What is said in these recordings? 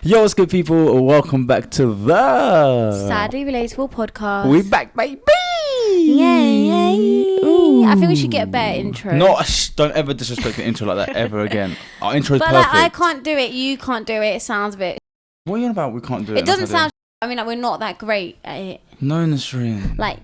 Yo, what's good, people? Welcome back to the Sadly Relatable podcast. We back, baby! Yay! Ooh. I think we should get a better intro. No, don't ever disrespect the intro like that ever again. Our intro is but perfect. like, I can't do it. You can't do it. It sounds a bit. What are you on about? We can't do it. It doesn't sound. I mean, like, we're not that great at it. No, Nasreen. Like,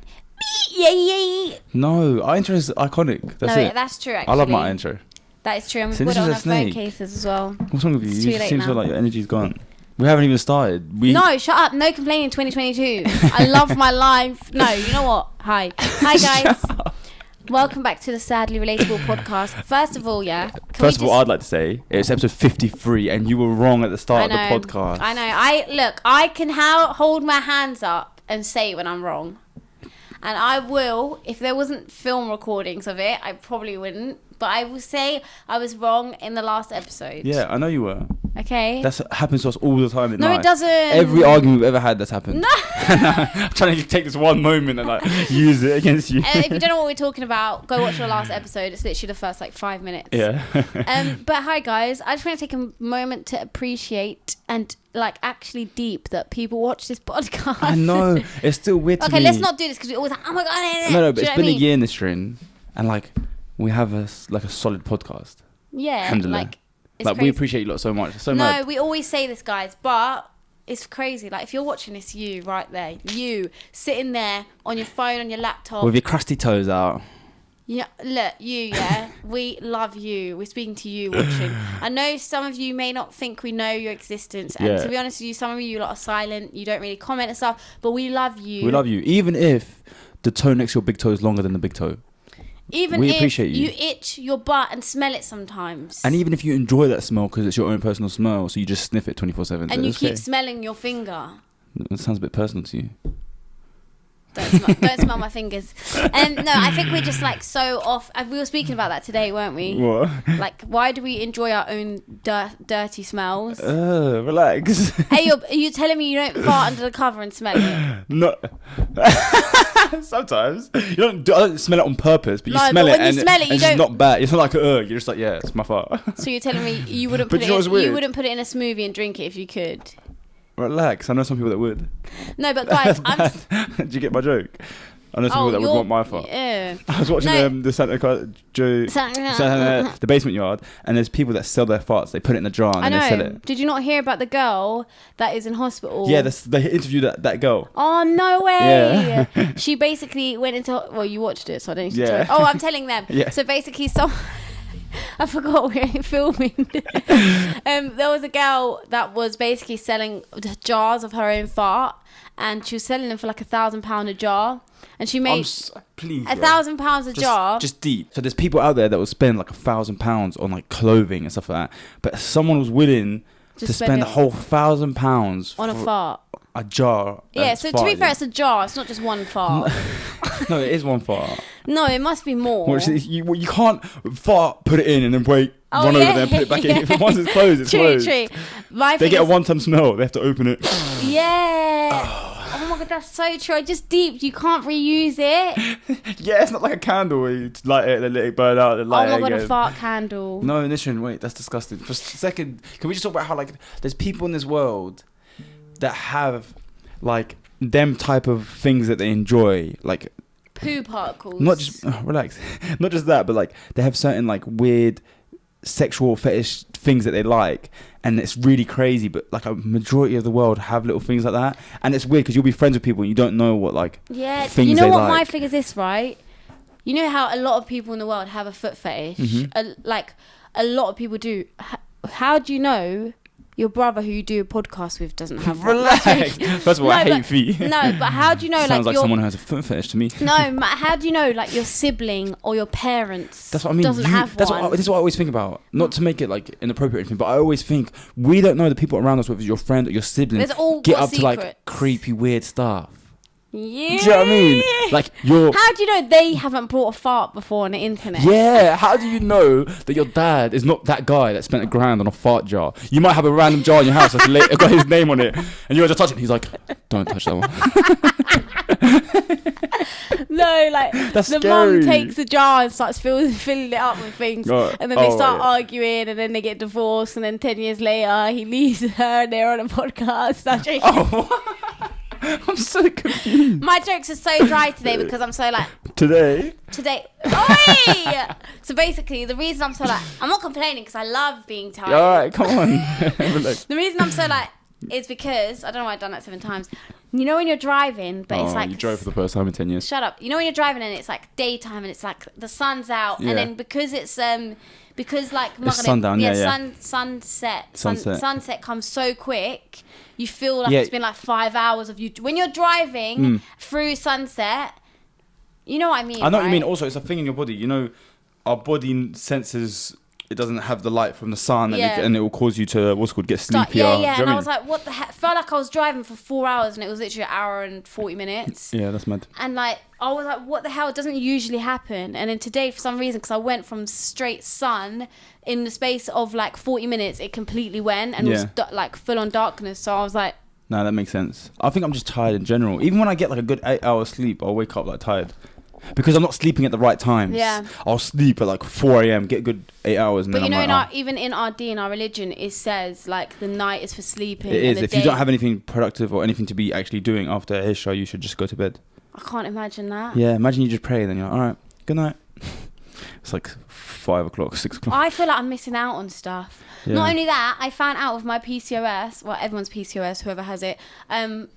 yay! No, our intro is iconic. That's it. That's true. Actually, I love my intro. That is true. And See, we've got this it on is a our phone snake. cases as well. What's wrong with you? It's You too late seem now. so like your energy's gone. We haven't even started. No, shut up. No complaining 2022. I love my life. No, you know what? Hi, guys. Welcome back to the Sadly Relatable podcast. First of all, First of all, I'd like to say it's episode 53, and you were wrong at the start of the podcast. I know. I can hold my hands up and say when I'm wrong, and I will. If there wasn't film recordings of it, I probably wouldn't. But I will say I was wrong in the last episode. Yeah, I know you were. Okay. That happens to us all the time. No, it doesn't. Every argument we've ever had, that's happened. No. I'm trying to take this one moment and like use it against you. If you don't know what we're talking about, go watch the last episode. It's literally the first 5 minutes. Yeah. But hi guys, I just want to take a moment to appreciate and actually deep that people watch this podcast. I know. It's still weird to me. Okay, let's not do this because we always oh my god. No, but it's been a year in this string, and we have a solid podcast. Yeah. It's we crazy. appreciate you lot so much. It's so No, mad. we always say this, guys, but it's crazy. If you're watching this, you right there, you sitting there on your phone, on your laptop, with your crusty toes out. Yeah, look, we love you. We're speaking to you watching. I know some of you may not think we know your existence, and to be honest with you, some of you lot are silent. You don't really comment and stuff, but we love you. We love you, even if the toe next to your big toe is longer than the big toe. Even we if appreciate you itch your butt and smell it sometimes. And even if you enjoy that smell because it's your own personal smell, so you just sniff it 24/7. And you keep smelling your finger. That sounds a bit personal to you. Don't smell my fingers. No, I think we're just so off. We were speaking about that today, weren't we? What? Why do we enjoy our own dirty smells? Relax. Hey, are you telling me you don't fart under the cover and smell it? No. Sometimes I don't smell it on purpose, but you smell but it, when you smell it, you don't. It's not bad. It's not like you're just like, yeah, it's my fart. So you're telling me you wouldn't put you wouldn't put it in a smoothie and drink it if you could? Relax. I know some people that would. No, but guys, Did you get my joke? I know some people that would want my fart. Yeah. I was watching the Santa the basement yard, and there's people that sell their farts. They put it in a jar and then they sell it. Did you not hear about the girl that is in hospital? Yeah, they interviewed that girl. Oh, no way. Yeah. She basically went into... Well, you watched it, so I don't need to tell you. Yeah. Oh, I'm telling them. Yeah. So basically, I forgot we were filming. There was a girl that was basically selling jars of her own fart, and she was selling them for £1,000 a jar, and she made £1,000 a jar. Just deep. So there's people out there that will spend £1,000 on clothing and stuff like that, but someone was willing to spend the whole £1,000 on a fart. A jar. Yeah, so to be fair, it's a jar. It's not just one fart. No, it is one fart. No, it must be more. You can't fart, put it in, and then run over there and put it back in. If once it's closed, it's closed. True. They get a one-time smell. They have to open it. Yeah. Oh my god, that's so true. Just deep. You can't reuse it. Yeah, it's not like a candle where you light it and let it burn out and light it again. Oh my god, a fart candle. No, Nishan, wait, that's disgusting. For a second, can we just talk about how there's people in this world that have them type of things that they enjoy, poo particles. Not just relax, not just that, but they have certain weird sexual fetish things that they like, and it's really crazy. But a majority of the world have little things like that, and it's weird because you'll be friends with people and you don't know what things you know they what like. my thing is this, right? You know how a lot of people in the world have a foot fetish. Mm-hmm. A lot of people do. How do you know your brother who you do a podcast with doesn't have one? Relax. First of all, I hate feet. No, but how do you know? Sounds like someone who has a foot fetish to me. No, how do you know your sibling or your parents? That's what I mean. Doesn't have one. This is what I always think about. Not to make it inappropriate or anything, but I always think we don't know the people around us, whether it's your friend or your sibling, get up to creepy, weird stuff. Yeah. Do you know what I mean? How do you know they haven't brought a fart before on the internet? Yeah. How do you know that your dad is not that guy that spent £1,000 on a fart jar? You might have a random jar in your house that's got his name on it, and you just touch it. And he's like, "Don't touch that one." No, like That's the scary. mum takes the jar and starts filling it up with things, and then they start arguing, and then they get divorced, and then 10 years later he leaves her and they're on a podcast. I'm so confused. My jokes are so dry today because I'm so like Today. Oi! So basically, the reason I'm so like, I'm not complaining because I love being tired. All right, come on. The reason I'm so like is because I don't know why I've done that 7 times. You know when you're driving, but it's like you drove for the first time in 10 years. Shut up. You know when you're driving and it's like daytime and it's like the sun's out, and then because it's because like it's sundown, sunset comes so quick, you feel like it's been like 5 hours of you when you're driving through sunset. You know what I mean? I know what you mean. Also, it's a thing in your body. You know, our body senses it doesn't have the light from the sun, and it will cause you to get sleepier. And I was like, what the heck? Felt like I was driving for 4 hours, and it was literally an hour and 40 minutes. Yeah, that's mad. And like, I was like, what the hell? It doesn't usually happen. And then today, for some reason, because I went from straight sun in the space of like 40 minutes, it completely went and was like full on darkness. So I was like, no, that makes sense. I think I'm just tired in general. Even when I get like a good 8 hours sleep, I'll wake up like tired. Because I'm not sleeping at the right times. Yeah. I'll sleep at like 4 a.m, get a good 8 hours, and but then you I'm know, like, even in our D, in our religion, it says like the night is for sleeping. It is. And If you don't have anything productive or anything to be actually doing after Isha, you should just go to bed. I can't imagine that. Yeah, imagine you just pray, then you're like, all right, good night. It's like 5 o'clock, 6 o'clock. I feel like I'm missing out on stuff. Yeah. Not only that, I found out with my PCOS, well, everyone's PCOS, whoever has it,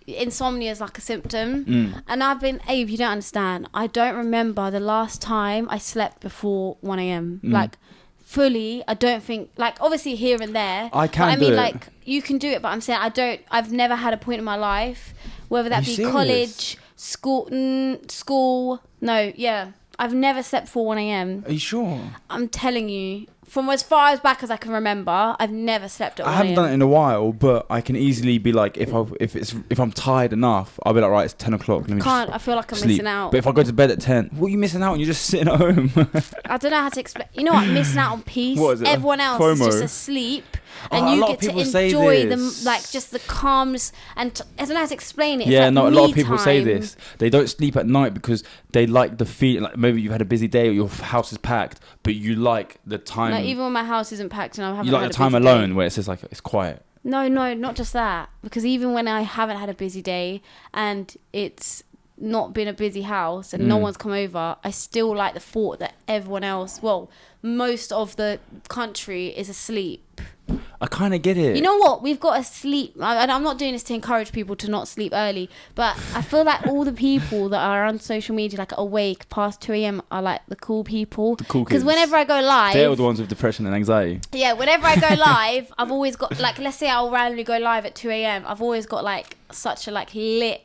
insomnia is like a symptom. And I've been, if you don't understand, I don't remember the last time I slept before 1 a.m. Like, fully, I don't think, like, obviously here and there. I can do it. Like, you can do it, but I'm saying I've never had a point in my life, whether that be serious? college, school, I've never slept before 1 a.m. Are you sure? I'm telling you, from as far as back as I can remember, I've never slept at 1 I haven't done it in a while, but I can easily be like, if I'm tired enough, I'll be like, right, it's 10 o'clock. Let me I feel like I'm sleep. missing out. But if I go to bed at 10, what are you missing out on? You're just sitting at home. I don't know how to explain. You know what? Missing out on peace. What is it? Everyone else FOMO? is just asleep. And you get to enjoy just the calmness, and I don't know how to explain it. It's a lot of people time. say this. They don't sleep at night because they like the feeling. Like maybe you've had a busy day or your house is packed, but you like the time. Like even when my house isn't packed and I haven't. You like had the time alone where it's just like it's quiet. No, not just that. Because even when I haven't had a busy day and it's not been a busy house and no one's come over, I still like the thought that everyone else, most of the country is asleep. I kind of get it. You know what? We've got to sleep. I'm not doing this to encourage people to not sleep early, but I feel like all the people that are on social media, like awake past 2 a.m, are like the cool people. The cool kids. Because whenever I go live, they're the ones with depression and anxiety. Yeah, whenever I go live, I've always got like, let's say I'll randomly go live at 2 a.m. I've always got like such a like lit.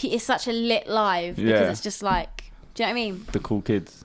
It's such a lit live because it's just like, do you know what I mean? The cool kids.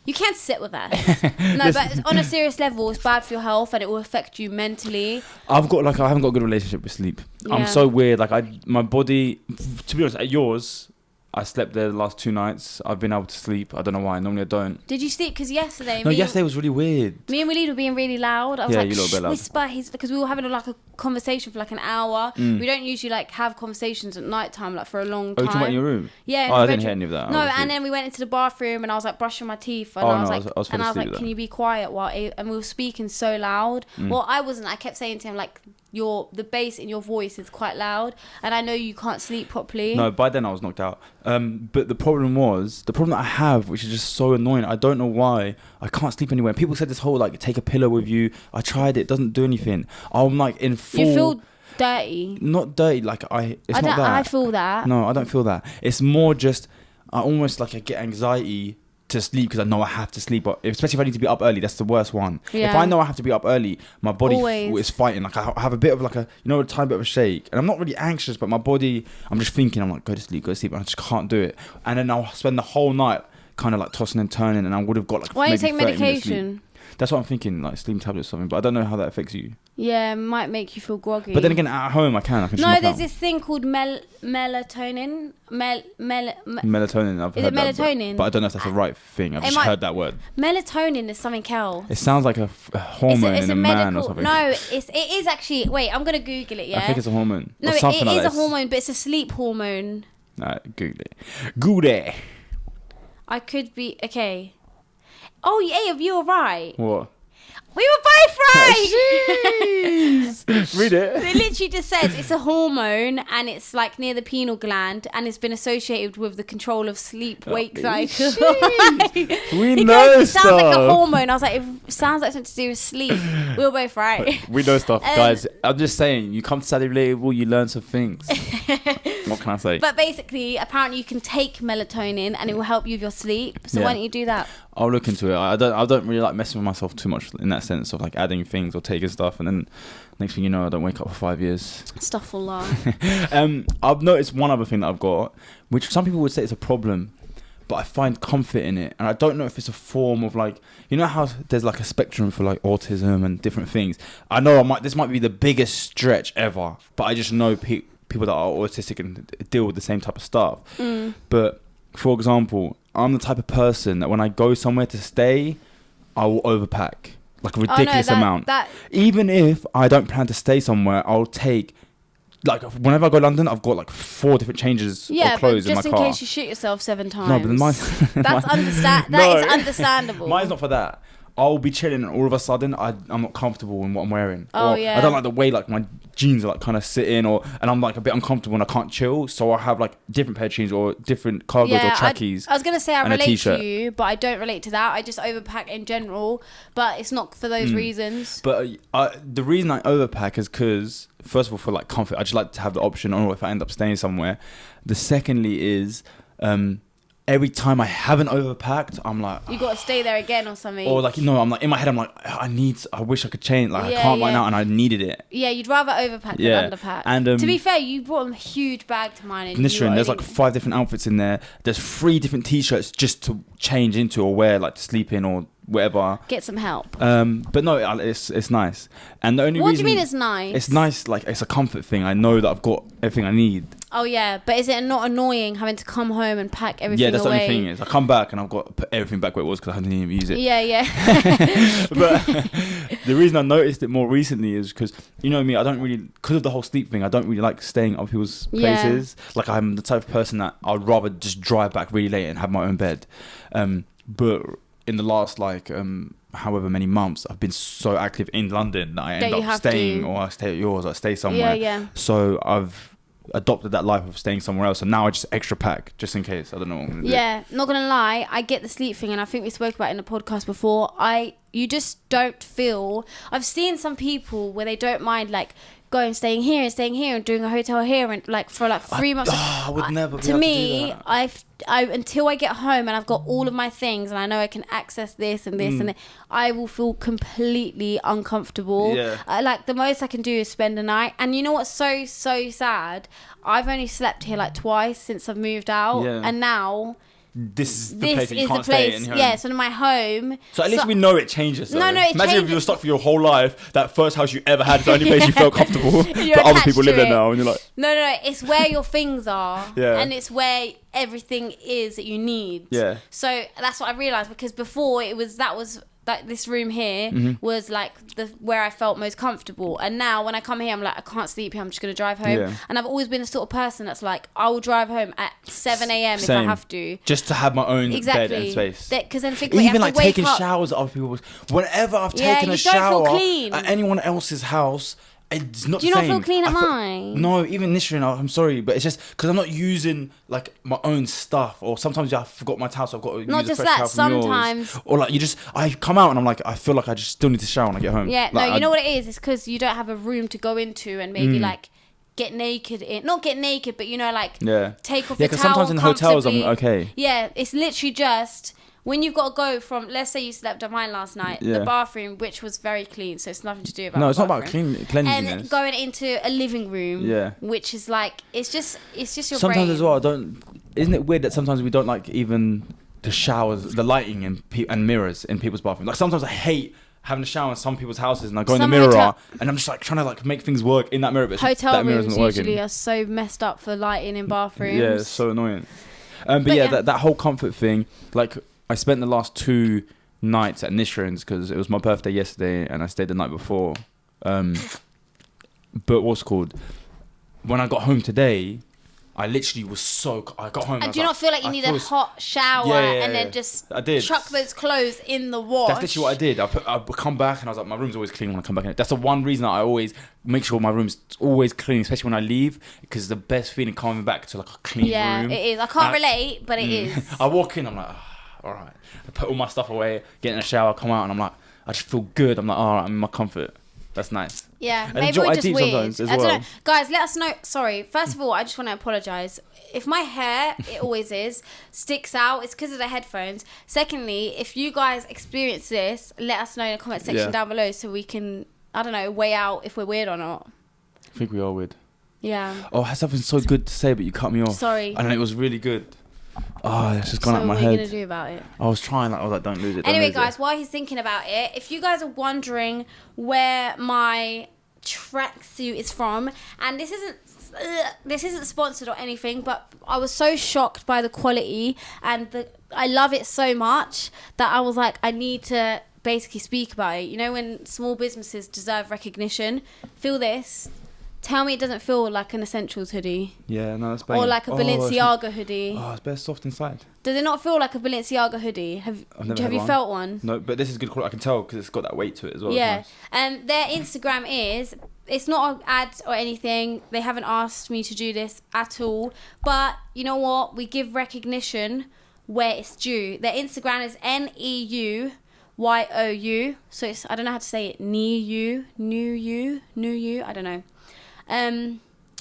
You can't sit with us. No, but on a serious level, it's bad for your health and it will affect you mentally. I haven't got a good relationship with sleep. Yeah. I'm so weird. Like my body, to be honest, at yours, I slept there the last 2 nights. I've been able to sleep. I don't know why. Normally I don't. Did you sleep? Because yesterday... yesterday was really weird. Me and Waleed were being really loud. I was like, you little bit loud. Whisper. Because we were having like a conversation for like an hour. We don't usually like have conversations at night time like for a long time. Oh, you talking about in your room? Yeah. I didn't hear any of that. No, and then we went into the bathroom and I was like brushing my teeth and I was like, can you be quiet and we were speaking so loud. Well, I wasn't. I kept saying to him like, the bass in your voice is quite loud and I know you can't sleep properly. No, by then I was knocked out. But the problem that I have, which is just so annoying, I don't know why, I can't sleep anywhere. People said this whole like take a pillow with you. I tried it doesn't do anything. I'm like in full... You feel dirty? Not dirty, like it's not that. I feel that. No, I don't feel that. It's more just, I almost like I get anxiety to sleep because I know I have to sleep, especially if I need to be up early. That's the worst one. If I know I have to be up early, my body is fighting. Like I have a bit of like a tiny bit of a shake, and I'm not really anxious, but my body, I'm just thinking, I'm like, go to sleep, and I just can't do it. And then I'll spend the whole night kind of like tossing and turning, and I would have got like why maybe don't you take medication? That's what I'm thinking, like sleeping tablets or something, but I don't know how that affects you. Yeah, it might make you feel groggy. But then again, at home I can just knock there's out. this thing called melatonin. Melatonin. I've heard melatonin? That, but I don't know if that's the right thing. I've just heard that word. Melatonin is something else. It sounds like a hormone in a man or something. No, it is actually. Wait, I'm gonna Google it. Yeah. I think it's a hormone. No, it is a hormone, but it's a sleep hormone. Google it. Google it. I could be okay. Oh yeah, you were right. What? We were both right. Jeez. Read it. It literally just says it's a hormone and it's like near the pineal gland and it's been associated with the control of sleep-wake cycle. We know it stuff. sounds like a hormone. I was like, it sounds like something to do with sleep. We were both right. We know stuff, guys. I'm just saying, you come to Saturday Relatable, you learn some things. What can I say? But basically, apparently you can take melatonin and it will help you with your sleep. So why don't you do that? I'll look into it. I don't really like messing with myself too much in that sense of like adding things or taking stuff, and then next thing you know, I don't wake up for 5 years. Stuff will lie. I've noticed one other thing that I've got, which some people would say is a problem, but I find comfort in it, and I don't know if it's a form of like, you know how there's like a spectrum for like autism and different things. I know this might be the biggest stretch ever, but I just know people that are autistic and deal with the same type of stuff. But for example, I'm the type of person that when I go somewhere to stay, I will overpack like a ridiculous amount. Even if I don't plan to stay somewhere, I'll take like whenever I go to London, I've got like 4 different changes of clothes in my car. Just in case you shit yourself 7 times. No, but that is understandable. Mine's not for that. I'll be chilling and all of a sudden I'm not comfortable in what I'm wearing. Oh, or yeah. I don't like the way like my jeans are like kind of sitting, and I'm like a bit uncomfortable and I can't chill. So I have like different pair of jeans or different cargos or trackies. I was going to say I relate to you, but I don't relate to that. I just overpack in general, but it's not for those reasons. But the reason I overpack is because, first of all, for like comfort, I just like to have the option, or if I end up staying somewhere. The secondly is... every time I haven't overpacked, I'm like... You got to stay there again or something. Or like, I'm like, in my head, I'm like, I wish I could change. Like, I can't right now, and I needed it. Yeah, you'd rather overpack than underpack. And to be fair, you brought a huge bag to mine. And there's like 5 different outfits in there. There's 3 different T-shirts just to change into or wear, like to sleep in or whatever. Get some help. But no, it's nice. And the only what reason... do you mean it's nice? It's nice, like, it's a comfort thing. I know that I've got everything I need. Oh yeah, but is it not annoying having to come home and pack everything away? Yeah, that's the only thing is I come back and I've got to put everything back where it was because I hadn't even used it. Yeah. But the reason I noticed it more recently is because, you know me, I don't really, because of the whole sleep thing, I don't really like staying at other people's places. Like, I'm the type of person that I'd rather just drive back really late and have my own bed. But in the last like however many months, I've been so active in London that I end up staying, or I stay at yours, or I stay somewhere. Yeah. So I've adopted that life of staying somewhere else, and now I just extra pack just in case. I don't know what I'm gonna do. Yeah, not gonna lie, I get the sleep thing, and I think we spoke about it in the podcast before. You just don't feel... I've seen some people where they don't mind like staying here and doing a hotel here and like for like 3 months. I would never be to able me, to do that. I until I get home and I've got all of my things and I know I can access this and this and that, I will feel completely uncomfortable. Yeah. Like the most I can do is spend a night. And you know what's so sad? I've only slept here like twice since I've moved out, and now this is the place that you can't stay in. Yeah, so in my home. So at least we know it changes. Though. No, it Imagine changes. if you were stuck for your whole life, that first house you ever had is the only place you felt comfortable. But other people live there now, and you're like... No, it's where your things are. Yeah. And it's where everything is that you need. Yeah. So that's what I realised, because before that this room here was like where I felt most comfortable, and now when I come here I'm like, I can't sleep here, I'm just gonna drive home. And I've always been the sort of person that's like, I will drive home at 7 a.m. if I have to, just to have my own bed and space. Because then even like taking showers at other people's, whenever I've taken a shower at anyone else's house, it's not the same. Do you not feel clean at mine? No, even Nisrin, I'm sorry, but it's just because I'm not using like my own stuff, or sometimes I forgot my towel, so I've got to use a fresh towel from sometimes yours. Or like I come out and I'm like, I feel like I just still need to shower when I get home. Yeah, like, you know what it is? It's because you don't have a room to go into and maybe like get naked in. Not get naked, but you know, like take off the towel. Yeah, because sometimes in hotels I'm okay. Yeah, it's literally just... When you've got to go from, let's say you slept at mine last night, the bathroom, which was very clean, so it's nothing to do about No, it's not about cleanliness. And going into a living room, which is like, it's just your sometimes brain. Sometimes as well, isn't it weird that sometimes we don't like even the showers, the lighting and mirrors in people's bathrooms? Like sometimes I hate having a shower in some people's houses, and I go in the mirror and I'm just like trying to like make things work in that mirror, but hotel that rooms usually are so messed up for lighting in bathrooms. Yeah, it's so annoying. But yeah, that whole comfort thing, like... I spent the last 2 nights at Nisrin's because it was my birthday yesterday and I stayed the night before. But what's called? When I got home today, I literally was I got home. And do you not feel like you need a hot shower and then just chuck those clothes in the wash? That's literally what I did. I come back and I was like, my room's always clean when I come back in. That's the one reason that I always make sure my room's always clean, especially when I leave, because it's the best feeling coming back to like a clean room. Yeah, it is. I can't relate, but it is. I walk in, I'm like, all right. I put all my stuff away, get in the shower, come out, and I'm like, I just feel good. I'm like, all right, I'm in my comfort. That's nice. Yeah, And maybe we're just weird. sometimes as I don't well. know. Guys, let us know. Sorry. First of all, I just want to apologise. If my hair, it always is, sticks out, it's because of the headphones. Secondly, if you guys experience this, let us know in the comment section down below so we can, I don't know, weigh out if we're weird or not. I think we are weird. Yeah. Oh, I had something so good to say, but you cut me off. Sorry. And it was really good. Oh, it's just gone out of my head. So what are you going to do about it? I was trying, I was like, don't lose it. Anyway, guys, while he's thinking about it, if you guys are wondering where my tracksuit is from, and this isn't sponsored or anything, but I was so shocked by the quality and I love it so much that I was like, I need to basically speak about it. You know, when small businesses deserve recognition, feel this. Tell me it doesn't feel like an Essentials hoodie. Yeah, no, that's banging. Or like a Balenciaga hoodie. Oh, it's better soft inside. Does it not feel like a Balenciaga hoodie? Have you felt one? No, but this is good quality. I can tell because it's got that weight to it as well. Yeah. Nice. And their Instagram it's not an ad or anything. They haven't asked me to do this at all. But you know what? We give recognition where it's due. Their Instagram is NEUYOU. So it's, I don't know how to say it. New you. I don't know.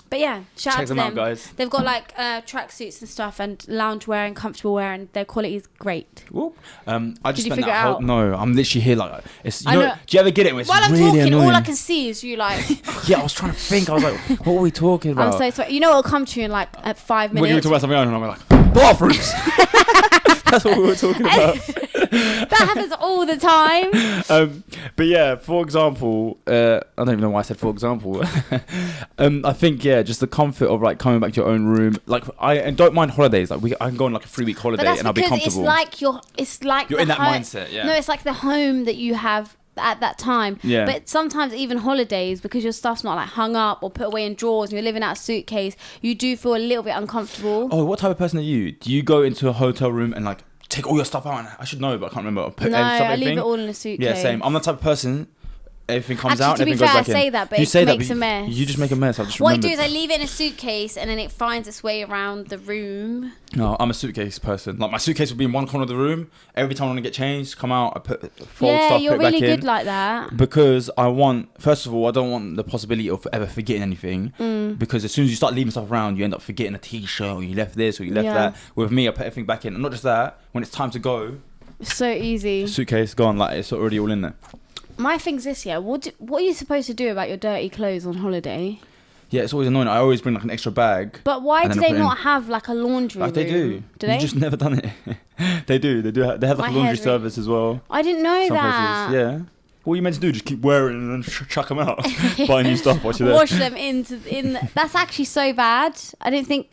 But yeah, shout out to them. Out, guys. They've got like tracksuits and stuff and loungewear and comfortable wear, and their quality is great. Whoop. I just Did you spent figure that it whole... out? No, I'm literally here like... It's, I know. Do you ever get it when it's While I'm really talking, annoying? all I can see is you like... Yeah, I was trying to think. I was like, what are we talking about? I'm so sorry. You know it'll come to you in like 5 minutes. We're going to talk about something else and I'm like, bathrooms! That's what we were talking about. That happens all the time. But yeah, for example, I don't even know why I said for example. I think just the comfort of like coming back to your own room. Like I don't mind holidays. Like I can go on like a 3-week holiday and I'll be comfortable. It's like you're in that mindset. Yeah. No, it's like the home that you have at that time. Yeah. But sometimes even holidays, because your stuff's not like hung up or put away in drawers and you're living out a suitcase, you do feel a little bit uncomfortable. Oh, what type of person are you? Do you go into a hotel room and like take all your stuff out? And I should know, but I can't remember. I leave it all in a suitcase. Yeah, same. I'm the type of person. Everything comes out. To be everything fair, goes back I say in. that, but you it makes a mess. You just make a mess. I just what remembered. I do is I leave it in a suitcase and then it finds its way around the room. No, I'm a suitcase person. Like my suitcase will be in one corner of the room. Every time I want to get changed, come out, I fold stuff, put it back in. Yeah, you're really good like that. Because I don't want the possibility of ever forgetting anything. Because as soon as you start leaving stuff around, you end up forgetting a t-shirt or you left this or you left that. With me, I put everything back in. And not just that, when it's time to go, it's so easy. Suitcase gone, like it's already all in there. My thing's this, what are you supposed to do about your dirty clothes on holiday? Yeah, it's always annoying. I always bring like an extra bag. But why do they not have like a laundry room? They do. Do they? You've just never done it. They do. They have like a laundry service as well. I didn't know Some that. places, yeah. What you meant to do, just keep wearing and then chuck them out. Buy new stuff while you're there. Wash them that's actually so bad. I didn't think...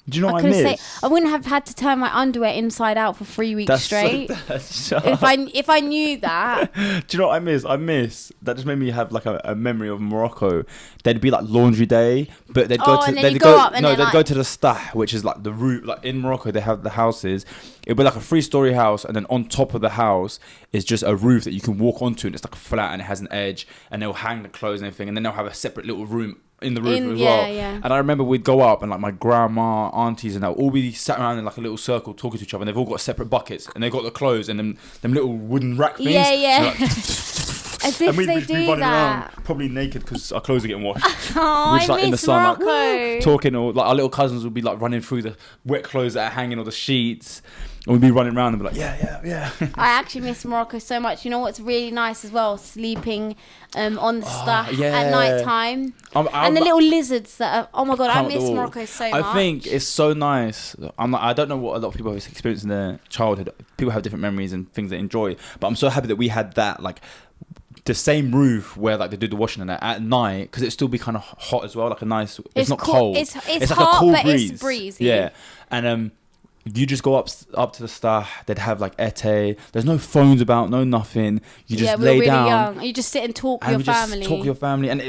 Do you know what I miss? I wouldn't have had to turn my underwear inside out for 3 weeks straight. If I knew that. Do you know what I miss? That just made me have like a memory of Morocco. There'd be like laundry day, but they'd go to the stah, which is like the roof. Like in Morocco, they have the houses. It'd be like a 3-story house, and then on top of the house is just a roof that you can walk onto, and it's like flat and it has an edge, and they'll hang the clothes and everything, and then they'll have a separate little room in the roof as well. Yeah. And I remember we'd go up and like my grandma, aunties and they'll all be sat around in like a little circle talking to each other, and they've all got separate buckets and they've got the clothes and them little wooden rack things. Yeah. Like, as if and they we'd be do running that. around probably naked because our clothes are getting washed. Oh, we're just like in the sun, Morocco. like talking, or like our little cousins would be like running through the wet clothes that are hanging on the sheets. And we'd be running around and be like, yeah. I actually miss Morocco so much. You know what's really nice as well? Sleeping on the stuff at night time. And the little lizards that are... Oh my God, I miss Morocco so much. I think it's so nice. I don't know what a lot of people have experienced in their childhood. People have different memories and things they enjoy. But I'm so happy that we had that, like... the same roof where like they do the washing and that at night, because it'd still be kind of hot as well, like a nice... It's not cold. It's like hot, a cool but breeze. it's breezy. Yeah. And you just go up to the star. They'd have like ete. There's no phones about, no nothing. You just lay down. Young. You just sit and talk with your family. Just talk with your family, and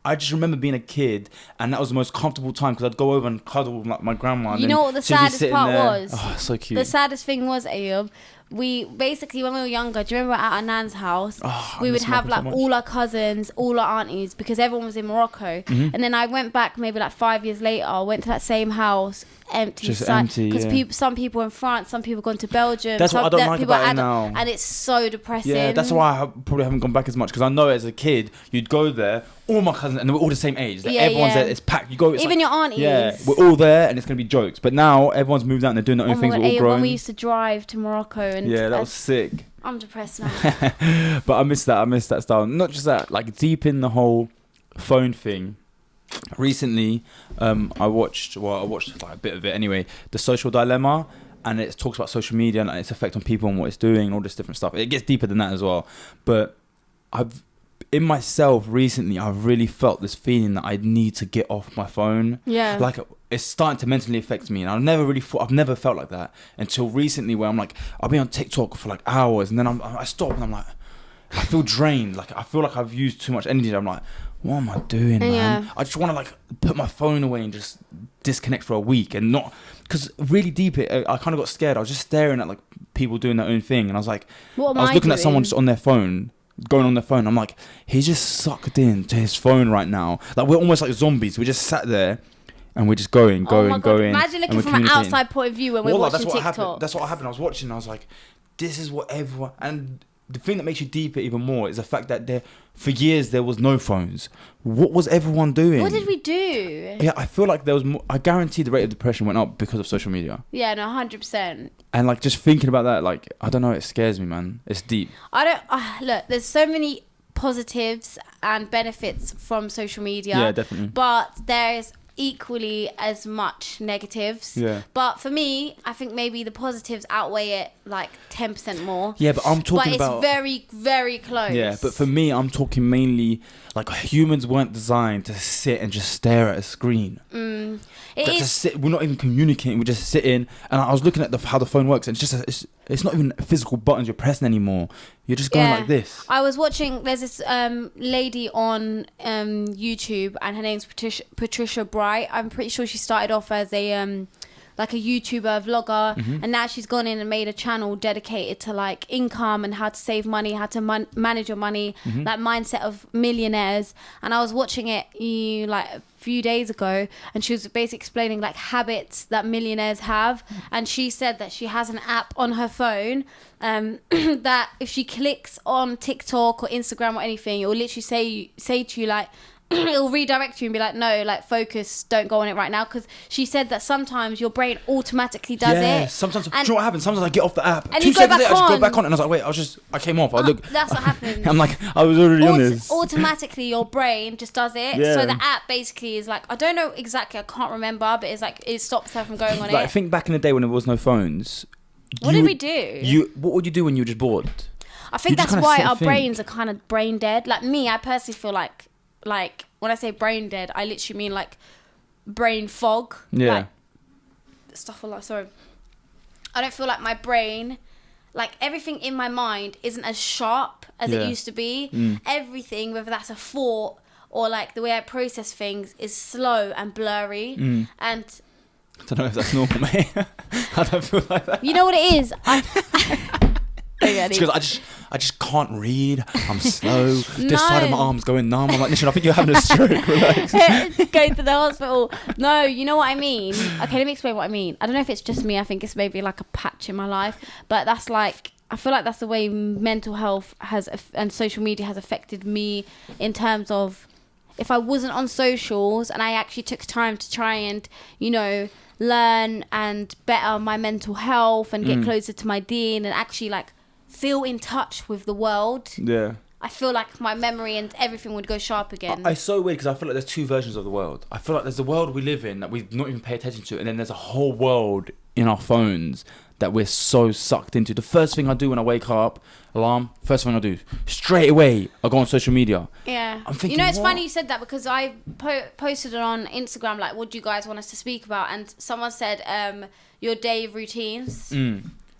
I just remember being a kid, and that was the most comfortable time because I'd go over and cuddle with my grandma. And you know what the saddest part was? Oh, so cute. The saddest thing was, Ayub, we basically, when we were younger, do you remember at our nan's house, we would have like all our cousins, all our aunties, because everyone was in Morocco. And then I went back maybe like 5 years later, went to that same house, empty. Just empty, because some people in France, some people gone to Belgium. That's what I don't like about it now. And it's so depressing. Yeah, that's why I probably haven't gone back as much, because I know as a kid, you'd go there, all my cousins, and they were all the same age. Like, everyone's there, it's packed. You go, it's even like, your aunties. Yeah, we're all there, and it's going to be jokes. But now, everyone's moved out and they're doing their own things. We're all grown. When we used to drive to Morocco. And yeah, that was sick. I'm depressed now. But I miss that style. Not just that, like deep in the whole phone thing. Recently, I watched like a bit of it anyway, The Social Dilemma, and it talks about social media and its effect on people and what it's doing and all this different stuff. It gets deeper than that as well. But in myself recently, I've really felt this feeling that I need to get off my phone. Yeah. Like it's starting to mentally affect me, and I've never felt like that until recently, where I'm like, I'll be on TikTok for like hours, and then I stop and I'm like, I feel drained. Like I feel like I've used too much energy. I'm like, what am I doing, man? Yeah. I just want to like put my phone away and just disconnect for a week, and not, because really deep I kind of got scared. I was just staring at like people doing their own thing, and I was like, I was looking at someone just on their phone, going on their phone. I'm like, he's just sucked into his phone right now. Like we're almost like zombies. We just sat there and we're just going. Imagine looking from an outside point of view when we're watching TikTok. That's what happened. I was watching and I was like, this is what everyone... And the thing that makes you deeper even more is the fact that for years there was no phones. What was everyone doing? What did we do? Yeah, I feel like there was more... I guarantee the rate of depression went up because of social media. Yeah, no, 100%. And like just thinking about that, like, I don't know, it scares me, man. It's deep. Look, there's so many positives and benefits from social media. Yeah, definitely. But there's equally as much negatives. Yeah. But for me, I think maybe the positives outweigh it like 10% more. Yeah, but I'm talking about... But it's very, very close. Yeah, but for me, I'm talking mainly like humans weren't designed to sit and just stare at a screen. We're not even communicating. We're just sitting. And I was looking at how the phone works, and it's not even physical buttons you're pressing anymore. You're just going like this. I was watching. There's this lady on YouTube, and her name's Patricia Bright. I'm pretty sure she started off as a like a YouTuber, vlogger, and now she's gone in and made a channel dedicated to like income and how to save money, how to manage your money, that mindset of millionaires. And I was watching it like a few days ago, and she was basically explaining like habits that millionaires have. And she said that she has an app on her phone that if she clicks on TikTok or Instagram or anything, it will literally say to you like, it'll redirect you and be like, no, like focus, don't go on it right now. Because she said that sometimes your brain automatically does it. Sometimes, do you know what happens? Sometimes I get off the app, and 2 seconds later I just go back on, and I was like, wait, I came off. That's what happens. I'm like, I was already on this. Automatically your brain just does it. Yeah. So the app basically is like, I don't know exactly, I can't remember, but it's like it stops her from going on like, it. I think back in the day when there was no phones, what did we do? What would you do when you were just bored? I think that's why our brains are kind of brain dead. Like me, I personally feel like when I say brain dead, I literally mean like brain fog. Yeah. Like, stuff like, sorry. I don't feel like my brain, like everything in my mind isn't as sharp as it used to be. Everything, whether that's a thought or like the way I process things, is slow and blurry. And I don't know if that's normal, mate. I don't feel like that. You know what it is? Because I just can't read. I'm slow. This side of my arm's going numb. I'm like, listen, I think you're having a stroke. Relax. Go to the hospital. No, you know what I mean? Okay, let me explain what I mean. I don't know if it's just me. I think it's maybe like a patch in my life. But that's like, I feel like that's the way mental health and social media has affected me, in terms of if I wasn't on socials and I actually took time to try and, learn and better my mental health and get closer to my dean and actually like feel in touch with the world. Yeah. I feel like my memory and everything would go sharp again. It's so weird because I feel like there's two versions of the world. I feel like there's the world we live in that we not even pay attention to, and then there's a whole world in our phones that we're so sucked into. The first thing I do when I wake up, alarm, first thing I do, straight away, I go on social media. Yeah. I'm thinking, it's funny you said that, because I posted it on Instagram, like, what do you guys want us to speak about? And someone said, your day routines.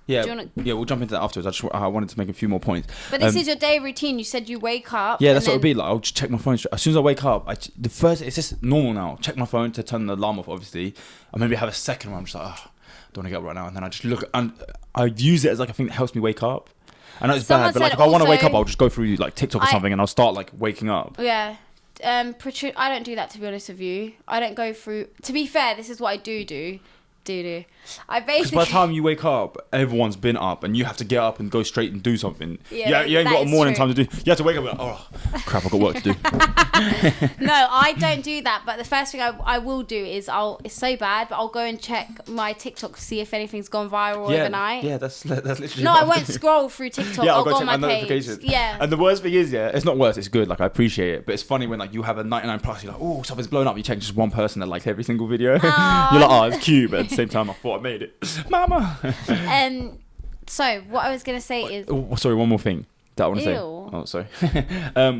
Yeah, Do you wanna... yeah, we'll jump into that afterwards. I wanted to make a few more points. But this is your day routine. You said you wake up. Yeah, that's what it'll be like. I'll just check my phone. As soon as I wake up, it's just normal now. Check my phone to turn the alarm off, obviously. Or maybe have a second where I'm just like, oh, I don't want to get up right now. And then I just look, and I use it as like a thing that helps me wake up. I know it's bad, but like if I want to wake up, I'll just go through like TikTok or something and I'll start like waking up. Yeah. I don't do that, to be honest with you. I don't go through... To be fair, this is what I do. I basically... Because by the time you wake up, everyone's been up and you have to get up and go straight and do something. Yeah, you ain't got a morning true. time to do... You have to wake up and like, oh, crap, I've got work to do. No, I don't do that. But the first thing I will do is it's so bad, but I'll go and check my TikTok to see if anything's gone viral overnight. Yeah, that's literally... No, I won't scroll through TikTok. I'll go on my page. Notifications. Yeah. And the worst thing is, it's not worse, it's good. Like, I appreciate it. But it's funny when like you have a 99 plus, you're like, oh, something's blown up. You check just one person that likes every single video. You're like, oh, it's cute. But at the same time, I thought I made it. Mama. So what I was gonna say is... Oh, sorry, one more thing that I want to say. Oh, sorry.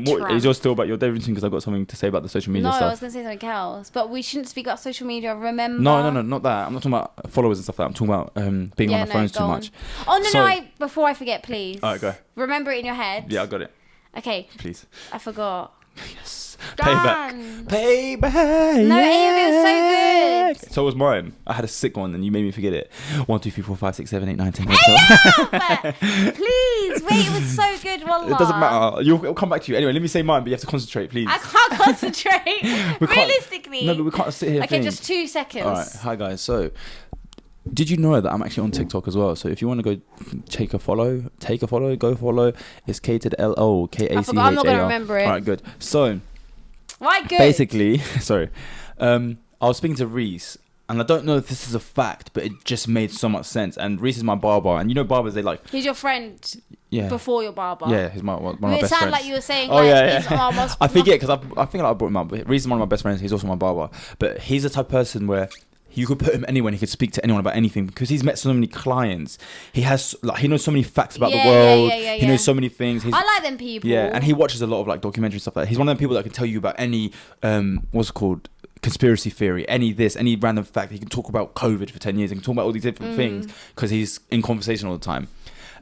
What is yours still about your day routine? Because I've got something to say about the social media stuff. No, I was gonna say something else, but we shouldn't speak about social media. Remember? No, not that. I'm not talking about followers and stuff like that. I'm talking about being on the phones too much. Oh no! Before I forget, please. All right, go. Remember it in your head. Yeah, I got it. Okay. Please. I forgot. Yes. Done. Payback. No, it was so good. So was mine. I had a sick one and you made me forget it. 1, 2, 3, 4, 5, 6, 7, 8, 9, 10. Please, wait, it was so good, wallah. It doesn't matter. It'll come back to you. Anyway, let me say mine, but you have to concentrate, please. I can't concentrate. Realistically. No, but we can't sit here. Okay, just 2 seconds. All right. Hi, guys. So, did you know that I'm actually on TikTok as well? So if you want to go take a follow, go follow. It's K to the L-O, K-A-C-H-A-R. I forgot, I'm not going to remember it. All right, good. So... Why good? Basically, sorry. I was speaking to Reese, and I don't know if this is a fact, but it just made so much sense. And Reese is my barber, and you know barbers, they like... He's your friend before your barber. Yeah, he's one of my best friends. It sounded like you were saying... Oh, like, yeah. I forget, because I think I brought him up. But Reese is one of my best friends. He's also my barber. But he's the type of person where... You could put him anywhere and he could speak to anyone about anything because he's met so many clients. He knows so many facts about the world. He knows so many things. I like them people. Yeah, and he watches a lot of like documentary stuff like that. He's one of them people that can tell you about any what's it called, conspiracy theory, any random fact. He can talk about COVID for 10 years. He can talk about all these different things because he's in conversation all the time.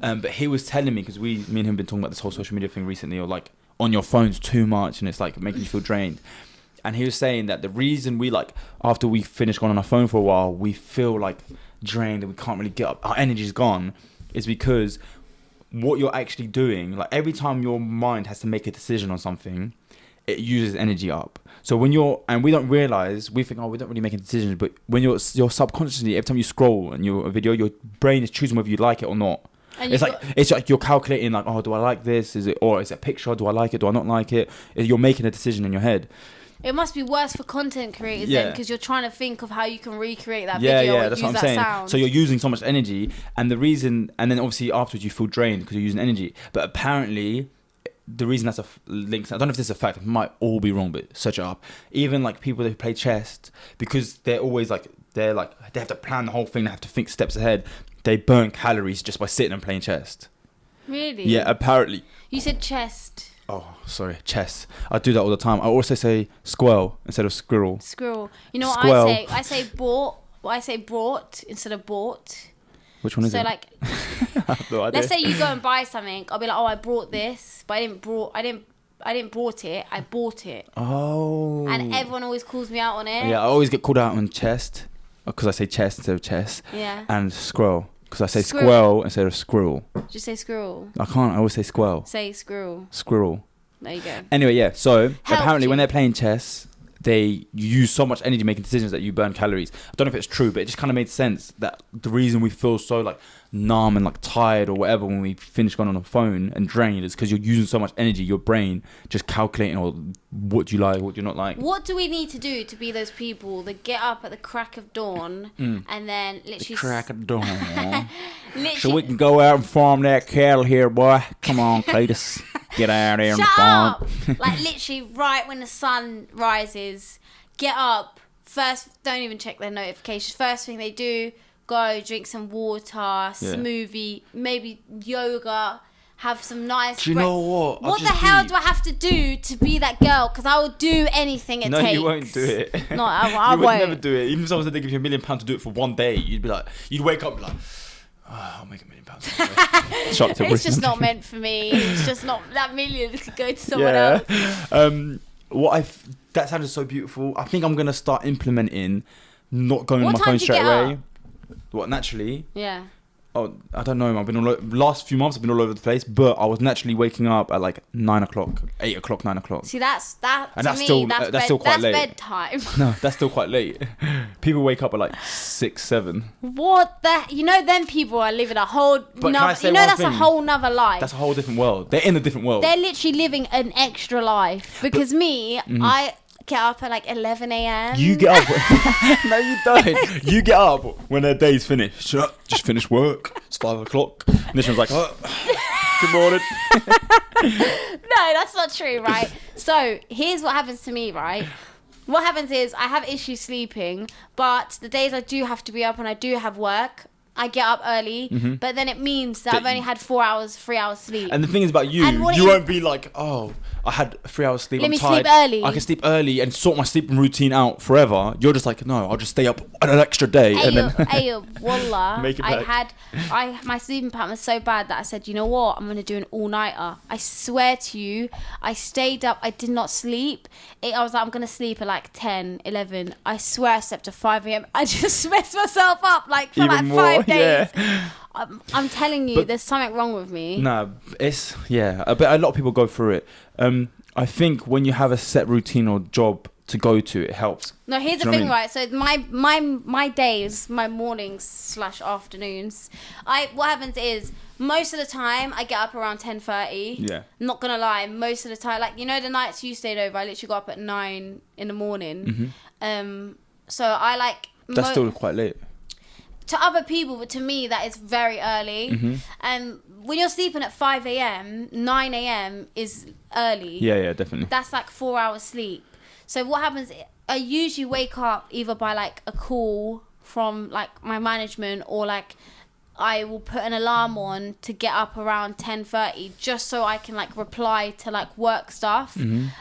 But he was telling me, because me and him have been talking about this whole social media thing recently, or like on your phones too much and it's like making you feel drained. And he was saying that the reason we like, after we finish going on our phone for a while, we feel like drained and we can't really get up, our energy's gone, is because what you're actually doing, like every time your mind has to make a decision on something, it uses energy up. So when and we don't realize, we think, oh, we don't really make a decision, but when you're subconsciously, every time you scroll and a video, your brain is choosing whether you like it or not. And it's like you're calculating like, oh, do I like this? Is it a picture? Do I like it? Do I not like it? You're making a decision in your head. It must be worse for content creators then, because you're trying to think of how you can recreate that video. Yeah, that's use what I'm saying. Sound. So you're using so much energy, and then obviously afterwards you feel drained because you're using energy. But apparently, the reason that's a link, I don't know if this is a fact, it might all be wrong, but search it up. Even like people that play chess, because they're always like, they have to plan the whole thing, they have to think steps ahead. They burn calories just by sitting and playing chess. Really? Yeah, apparently. You said chest. Oh, sorry, chess. I do that all the time. I also say squirrel instead of squirrel. Squirrel. You know what Squirrel. I say? I say bought. I say brought instead of bought. Which one is it? So like, I have no idea. let's say you go and buy something. I'll be like, oh, I brought this, but I didn't brought it. I bought it. Oh. And everyone always calls me out on it. Yeah, I always get called out on chest because I say chest instead of chess. Yeah. And squirrel because I say squirrel instead of squirrel. Just say squirrel. I can't. I always say squirrel. Say squirrel. Squirrel. There you go. Anyway, yeah. So apparently, when they're playing chess, you use so much energy making decisions that you burn calories. I don't know if it's true, but it just kind of made sense that the reason we feel so like numb and like tired or whatever when we finish going on the phone and drained is because you're using so much energy, your brain just calculating what do you like, what do you not like. What do we need to do to be those people that get up at the crack of dawn and then literally... The crack of dawn. So we can go out and farm that cattle here, boy. Come on, Cletus. Get out there and farm. Shut up! Like literally right when the sun rises, get up. First, don't even check their notifications. First thing they do, go drink some water, smoothie, maybe yoga, have some nice... Do you know what? What the hell do I have to do to be that girl? Because I will do anything it takes. No, you won't do it. No, I you won't. would never do it. Even if someone said they give you £1 million to do it for one day, you'd be like... You'd wake up like... oh, I'll make £1 million. It's just not meant for me. It's just not, that million could go to someone else. That sounded so beautiful. I think I'm gonna start implementing not going on What my time phone do you straight get away. up? What, naturally? Yeah. Oh, I don't know. I've been last few months. I've been all over the place, but I was naturally waking up at like 9 o'clock, 8 o'clock, 9 o'clock. See, that's And that's still quite that's late. bedtime. No, that's still quite late. People wake up at like 6, 7. What the? You know, them people are living a whole. But can I say you know, one that's a thing? whole nother life. That's a whole different world. They're in a different world. They're literally living an extra life. Because I get up at like 11 a.m. You get up. No, you don't. You get up when their day's finished. Just finished work. It's 5 o'clock. And this one's like, oh, good morning. No, that's not true, right? So here's what happens to me, right? What happens is I have issues sleeping, but the days I do have to be up and I do have work, I get up early, but then it means that I've only had 3 hours sleep. And the thing is about you, you won't be like, oh, I had 3 hours sleep. Let I'm me tired. sleep early. I can sleep early and sort my sleeping routine out forever. You're just like, no, I'll just stay up an extra day and then Wallah, make it back. my sleeping pattern was so bad that I said, you know what, I'm gonna do an all-nighter. I swear to you, I stayed up. I did not sleep. I was like, I'm gonna sleep at like 10, 11. I swear I slept at 5 a.m. I just messed myself up like for Even like more, 5 days. yeah. I'm telling you, there's something wrong with me. Nah, but a lot of people go through it. I think when you have a set routine or job to go to, it helps. No, here's the thing, right? So my days, my mornings / afternoons, what happens is most of the time I get up around 10:30. Yeah. I'm not gonna lie, most of the time, like, you know, the nights you stayed over, I literally got up at 9 in the morning. So I like. That's still quite late. To other people, but to me, that is very early. And when you're sleeping at 5 a.m., 9 a.m. is early. Yeah, definitely. That's like 4 hours sleep. So what happens, I usually wake up either by like a call from like my management, or like I will put an alarm on to get up around 10:30 just so I can like reply to like work stuff.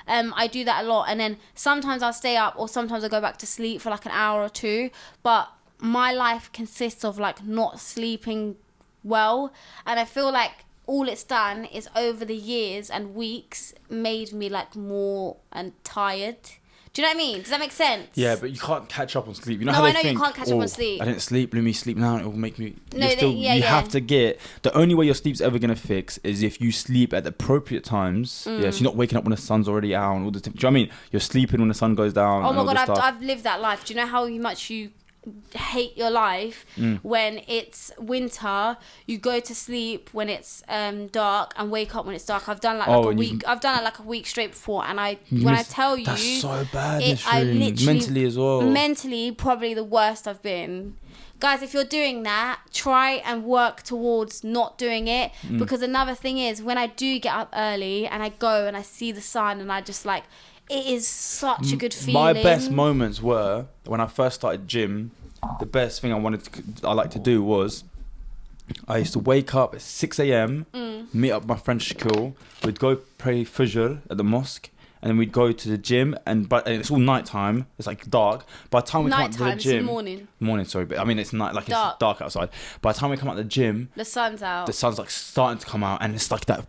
I do that a lot. And then sometimes I'll stay up, or sometimes I'll go back to sleep for like an hour or two. But my life consists of like not sleeping well, and I feel like all it's done is over the years and weeks made me like more and tired. Do you know what I mean? Does that make sense? Yeah, but you can't catch up on sleep. You know No, how they I know you think, can't catch up on sleep. I didn't sleep, let me sleep now, it will make me... No, you have to get... The only way your sleep's ever going to fix is if you sleep at the appropriate times. Yeah, so you're not waking up when the sun's already out and all the... Do you know what I mean? You're sleeping when the sun goes down. Oh my God, I've lived that life. Do you know how much you hate your life when it's winter? You go to sleep when it's dark and wake up when it's dark. I've done like a week. I've done it like a week straight before, and I tell you, that's so bad. I literally mentally as well. Mentally, probably the worst I've been. Guys, if you're doing that, try and work towards not doing it. Because another thing is, when I do get up early and I go and I see the sun and I just like, it is such a good feeling. My best moments were when I first started gym. The best thing I like to do was I used to wake up at 6 a.m, meet up with my friend Shaquille. We'd go pray Fajr at the mosque, and then we'd go to the gym. And it's all nighttime. It's like dark. By the time we come out to the gym, morning, sorry, but I mean it's night, like it's dark outside. By the time we come out the gym, the sun's out. The sun's like starting to come out, and it's like that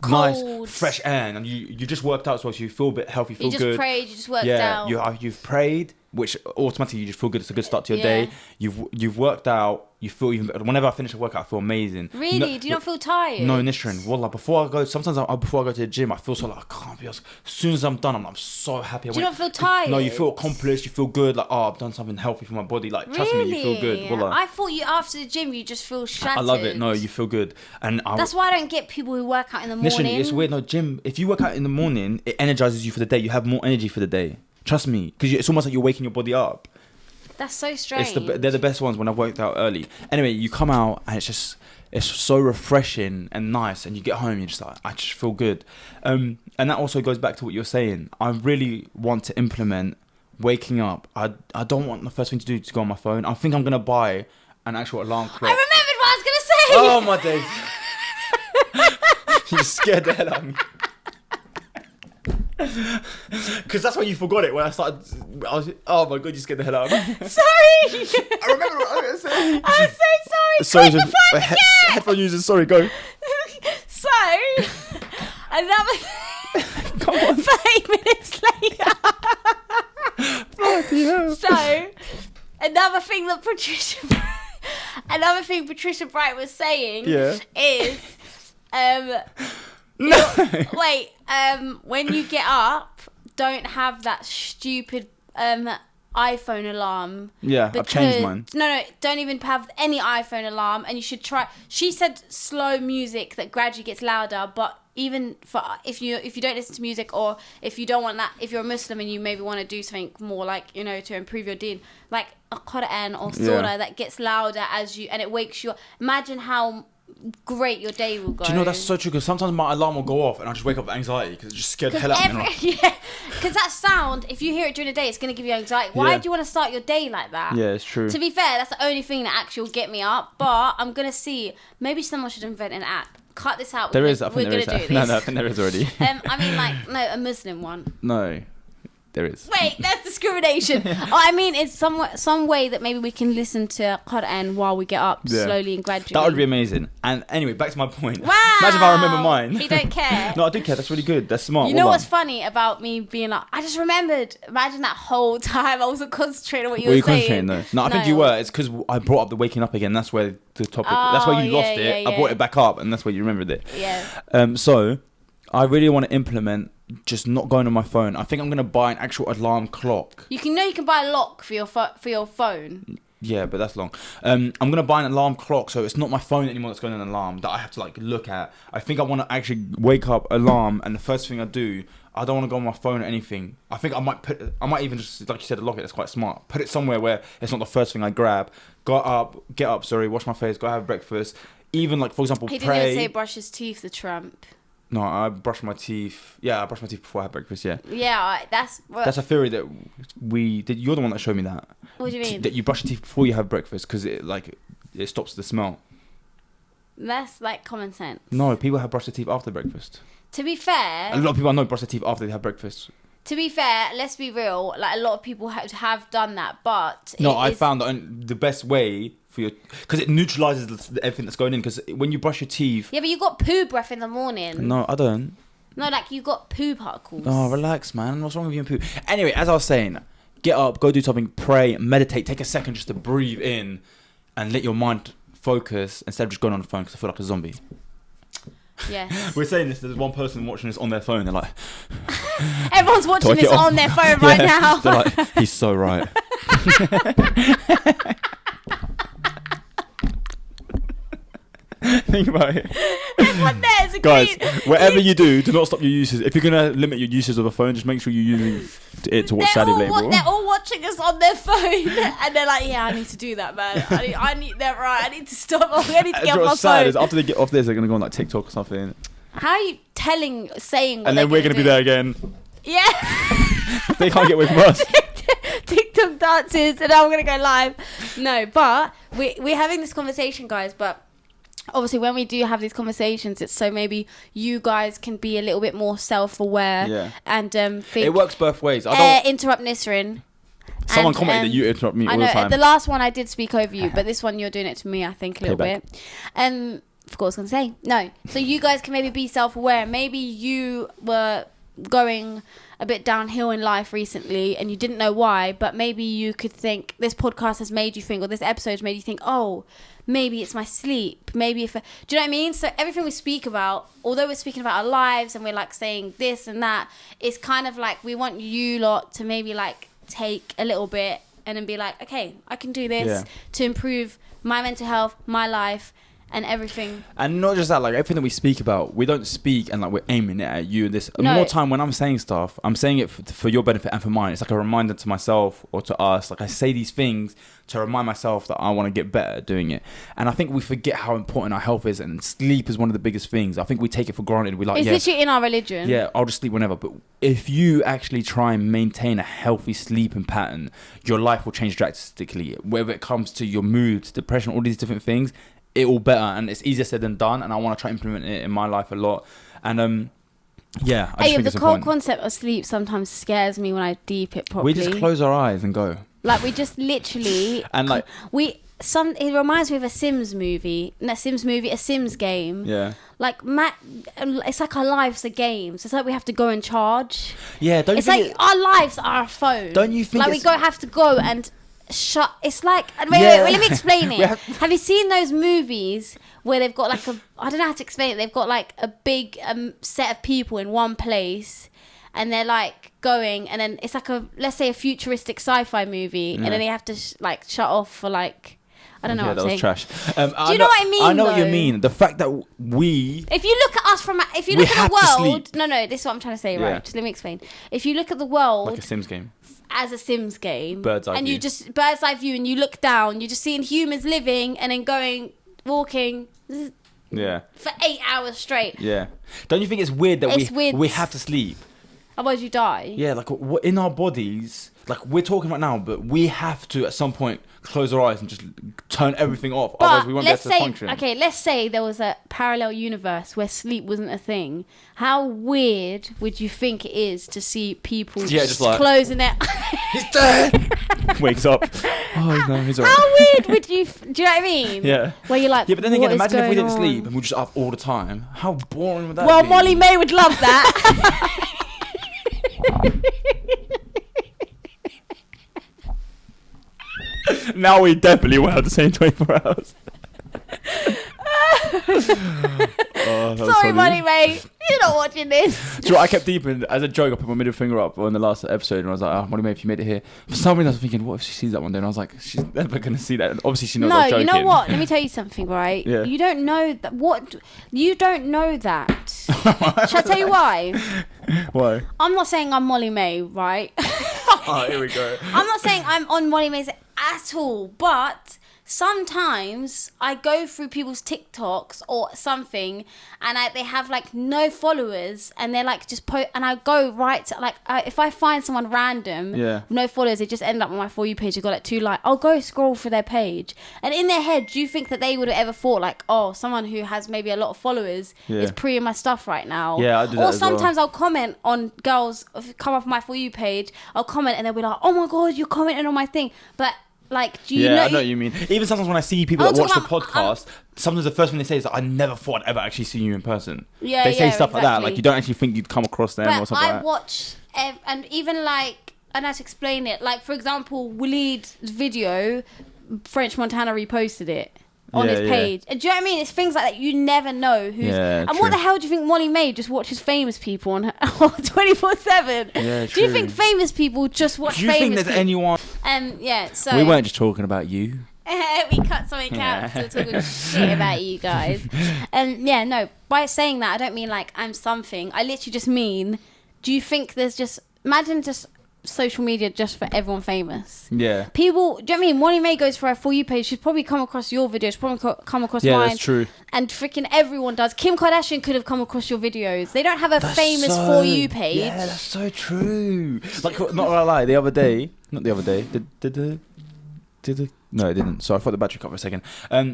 Cold. nice fresh air, and you just worked out as well, so you feel a bit healthy, feel good. You just prayed, you just worked out. Yeah, you've prayed, which automatically you just feel good. It's a good start to your day. You've worked out. You feel even better. Whenever I finish a workout, I feel amazing. Really? Do you not feel tired? No, Nishrin. Wallah, before I go to the gym, I feel so like I can't be. As soon as I'm done, I'm so happy. Do you not feel tired? No, you feel accomplished. You feel good. Like, I've done something healthy for my body. Like, trust me, you feel good. Wallah. I thought you after the gym, you just feel shattered. I love it. No, you feel good. And that's why I don't get people who work out in the morning. Listen, it's weird. No, gym. If you work out in the morning, it energizes you for the day. You have more energy for the day. Trust me, because it's almost like you're waking your body up. That's so strange. They're the best ones when I've worked out early. Anyway, you come out and it's so refreshing and nice, and you get home, you're just like, I just feel good. And that also goes back to what you're saying. I really want to implement waking up. I don't want the first thing to do to go on my phone. I think I'm gonna buy an actual alarm clock. I remembered what I was gonna say. Oh my days! You scared the hell out of me. Because that's when you forgot it. When I started, I was, oh my god, you scared the hell out of me. Sorry. I remember what I was going to say. I'm so sorry. Sorry, headphone users. Sorry, go. So, another Come on. 30 minutes later. Bloody hell. So, another thing Patricia Bright was saying is, No. wait, when you get up, don't have that stupid iPhone alarm. Yeah, I've changed mine. No, don't even have any iPhone alarm, and you should try. She said slow music that gradually gets louder, but even for if you don't listen to music, or if you don't want that, if you're a Muslim and you maybe want to do something more like, you know, to improve your deen, like a Quran or surah that gets louder as you, and it wakes you up. Imagine how great your day will go. Do you know, that's so true, because sometimes my alarm will go off and I just wake up with anxiety because it just scared the hell out of me. Yeah, because that sound, if you hear it during the day, it's going to give you anxiety. Why do you want to start your day like that? Yeah, it's true. To be fair, that's the only thing that actually will get me up, but I'm going to see, maybe someone should invent an app. Cut this out. There is, I think we're there is. gonna do this. No, I think there is already. I mean, like, no, a Muslim one. No, there is. Wait, that's discrimination. I mean, it's some way that maybe we can listen to Quran while we get up slowly and gradually. That would be amazing. And anyway, back to my point. Wow. Imagine if I remember mine. You don't care. No, I do care. That's really good. That's smart. You know what's funny about me being like, I just remembered. Imagine that whole time I wasn't concentrating on what you were saying. Concentrating though? No, I think you were. It's because I brought up the waking up again. That's where the topic. That's where you lost it. I brought it back up, and that's where you remembered it. Yeah. So, I really want to implement just not going on my phone. I think I'm gonna buy an actual alarm clock. You can buy a lock for your phone. Yeah, but that's long. I'm gonna buy an alarm clock, so it's not my phone anymore that's going on an alarm that I have to like look at. I think I want to actually wake up, alarm, and the first thing I do, I don't want to go on my phone or anything. I think I might even just, like you said, lock it. That's quite smart. Put it somewhere where it's not the first thing I grab. Get up, wash my face, go have breakfast. Even like, for example, He pray. didn't even say brush his teeth, the tramp. No, I brush my teeth. Yeah, I brush my teeth before I have breakfast. Yeah. Yeah, that's a theory that we did. You're the one that showed me that. What do you mean? That you brush your teeth before you have breakfast because it stops the smell. That's like common sense. No, people have brushed their teeth after breakfast. To be fair, A lot of people I know brush their teeth after they have breakfast. to be fair, let's be real. Like, a lot of people have done that, but No, I found that the best way for your, because it neutralizes everything that's going in. Because when you brush your teeth, Yeah, but you got poo breath in the morning. no, I don't. No, like, you got poo particles. Oh, relax, man. What's wrong with you and poo? Anyway, as I was saying, get up, go do something, pray, meditate, take a second just to breathe in, and let your mind focus instead of just going on the phone because I feel like a zombie. Yes. We're saying this. There's one person watching this on their phone. They're like, Everyone's watching this on their phone right now. They're like, he's so right. Think about it. Everyone there is Guys, agreeing. whatever you do not stop your uses. If you're going to limit your uses of a phone, just make sure you're using it to watch Saudi Relatable. They're all watching us on their phone, and they're like, "Yeah, I need to do that, man. I need that right. I need to stop. I need to get off my sad phone." is after they get off this, they're going to go on like TikTok or something. How are you saying? What And then we're going to be there again. Yeah. They can't get away from us. TikTok dances, and now we're gonna go live. No, but we're having this conversation, guys. But obviously, when we do have these conversations, it's so maybe you guys can be a little bit more self-aware. Yeah. And think. It works both ways. I don't. Interrupt Nisrin. Someone commented that you interrupt me all the time. The last one I did speak over you, but this one you're doing it to me, I think, a little bit. Of course, I'm gonna say no. So you guys can maybe be self-aware. Maybe you were going a bit downhill in life recently and you didn't know why, but maybe you could think this podcast has made you think, or this episode has made you think, oh, maybe it's my sleep, maybe do you know what I mean? So everything we speak about, although we're speaking about our lives and we're like saying this and that, it's kind of like we want you lot to maybe like take a little bit and then be like, okay, I can do this to improve my mental health, my life, and everything. And not just that, like everything that we speak about, we don't speak and like we're aiming it at you. More time when I'm saying stuff, I'm saying it for your benefit and for mine. It's like a reminder to myself or to us. Like I say these things to remind myself that I want to get better at doing it. And I think we forget how important our health is, and sleep is one of the biggest things. I think we take it for granted. We like, it's literally in our religion. Yeah, I'll just sleep whenever. But if you actually try and maintain a healthy sleeping pattern, your life will change drastically. Whether it comes to your mood, depression, all these different things, it will better, and it's easier said than done. And I want to try implement it in my life a lot. And Yeah, I just think the it's whole important. concept of sleep sometimes scares me when I deep it properly. We just close our eyes and go. Like we just literally And like it reminds me of a Sims movie. Not a Sims game. yeah. Like it's like our lives are games. It's like we have to go and charge. Yeah, don't you It's think like our lives are a phone. Don't you think like it's- have to go and shut? It's like wait, let me explain it. Have you seen those movies where they've got like I don't know how to explain it. They've got like a big set of people in one place, and they're like going, and then it's like let's say a futuristic sci-fi movie, and then they have to shut off for like. I don't know what I'm saying. That was trash. Do you know what I mean? I know what you though? mean. The fact that we... If you look at us if you look at the world... No, this is what I'm trying to say, Yeah. right? Just let me explain. If you look at the world... Like a Sims game. As a Sims game. Bird's eye and view. you just... Bird's eye view, and you look down, you're just seeing humans living, and then walking... Yeah. For 8 hours straight. Yeah. Don't you think it's weird that It's weird. we have to sleep? Otherwise you die. Yeah, like in our bodies, like we're talking right now, but we have to at some point close our eyes and just turn everything off. But Otherwise we won't be able to function. Okay, let's say there was a parallel universe where sleep wasn't a thing. How weird would you think it is to see people just like, closing their... He's dead! Wakes up. Oh no, he's alright. How weird would you... Do you know what I mean? Yeah. Where you're like, Yeah, but then again, what is imagine if we didn't going sleep on? and we were just up all the time. How boring would that Well, be? Molly May would love that. Now we definitely will have the same 24 hours. Oh, that was Sorry, funny. Molly May. You're not watching this. Do you know what, I kept deep in, as a joke, I put my middle finger up on the last episode and I was like, oh, Molly May, if you made it here. For some reason I was thinking, what if she sees that one day? And I was like, she's never going to see that. And obviously she knows I No, was joking. you know what? Let me tell you something, right? Yeah. You don't know that. What? You don't know that. Shall I tell you why? Why? I'm not saying I'm Molly May, right? Oh, here we go. I'm not saying I'm on Molly May's at all, but sometimes I go through people's TikToks or something, and they have like no followers, and they're like just and I go right to like if I find someone random, Yeah. with no followers, they just end up on my For You page. They got like 2 likes. I'll go scroll through their page, and in their head, do you think that they would have ever thought like, oh, someone who has maybe a lot of followers is pre my stuff right now? Yeah, I do that Or as well. sometimes I'll comment on girls come off my For You page. I'll comment, and they'll be like, oh my god, you're commenting on my thing, but. Like, do you know? I know what you mean. Even sometimes when I see people I'm that watch the talking podcast, sometimes the first thing they say is, I never thought I'd ever actually see you in person. Yeah, they say yeah, stuff like that. exactly. Like, you don't actually think you'd come across them or But something I like that. watch, and even like, and I have to explain it. Like, for example, Waleed's video, French Montana reposted it on Yeah, his yeah. page. And do you know what I mean? It's things like that you never know who's. Yeah, and what the true. hell do you think Molly May just watches famous people on her 24/7? Yeah, Do you true. think famous people just watch Do you think famous there's people? anyone... Yeah, so. We weren't just talking about you. We cut something out, still talking shit about you guys. Yeah, no, by saying that, I don't mean like I'm something. I literally just mean, do you think there's just, imagine just social media just for everyone famous? Yeah. People, do you know what I mean? Molly May goes for her For You page. She's probably come across your videos, she's probably come across Yeah, mine. that's true. And freaking everyone does. Kim Kardashian could have come across your videos. They don't have a famous For You page. Yeah, that's so true. Like, not gonna lie, the other day, no, it didn't. So I thought the battery cut for a second.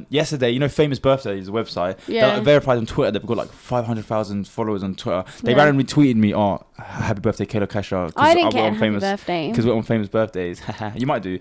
Yesterday, you know, Famous Birthday is a website. Yeah. They're verified on Twitter. They've got like 500,000 followers on Twitter. They Yeah. randomly tweeted me, "Oh, happy birthday, Kayla Kasha." I didn't get a happy birthday. Because we're on famous birthdays. You might do.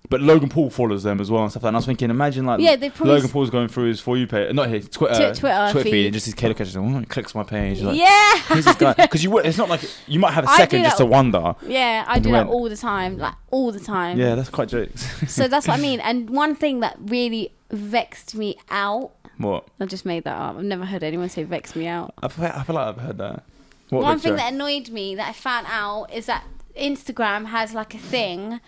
But Logan Paul follows them as well and stuff like that. And I was thinking, imagine like they probably Logan Paul's going through his For You page, not his Twitter Twitter feed, feed. and just his Kayla Kasha. Oh, he clicks my page. Like, Yeah. who's this guy? Because it's not like you might have a I second do just that- to wonder. Yeah, I And do that when- all the time. Like, all the time. Yeah, that's quite jokes. So that's what I mean. And one thing that really vexed me out, What? I just made that up. I've never heard anyone say vex me out. I feel like I've heard that. What One makes thing you- that annoyed me that I found out is that Instagram has like a thing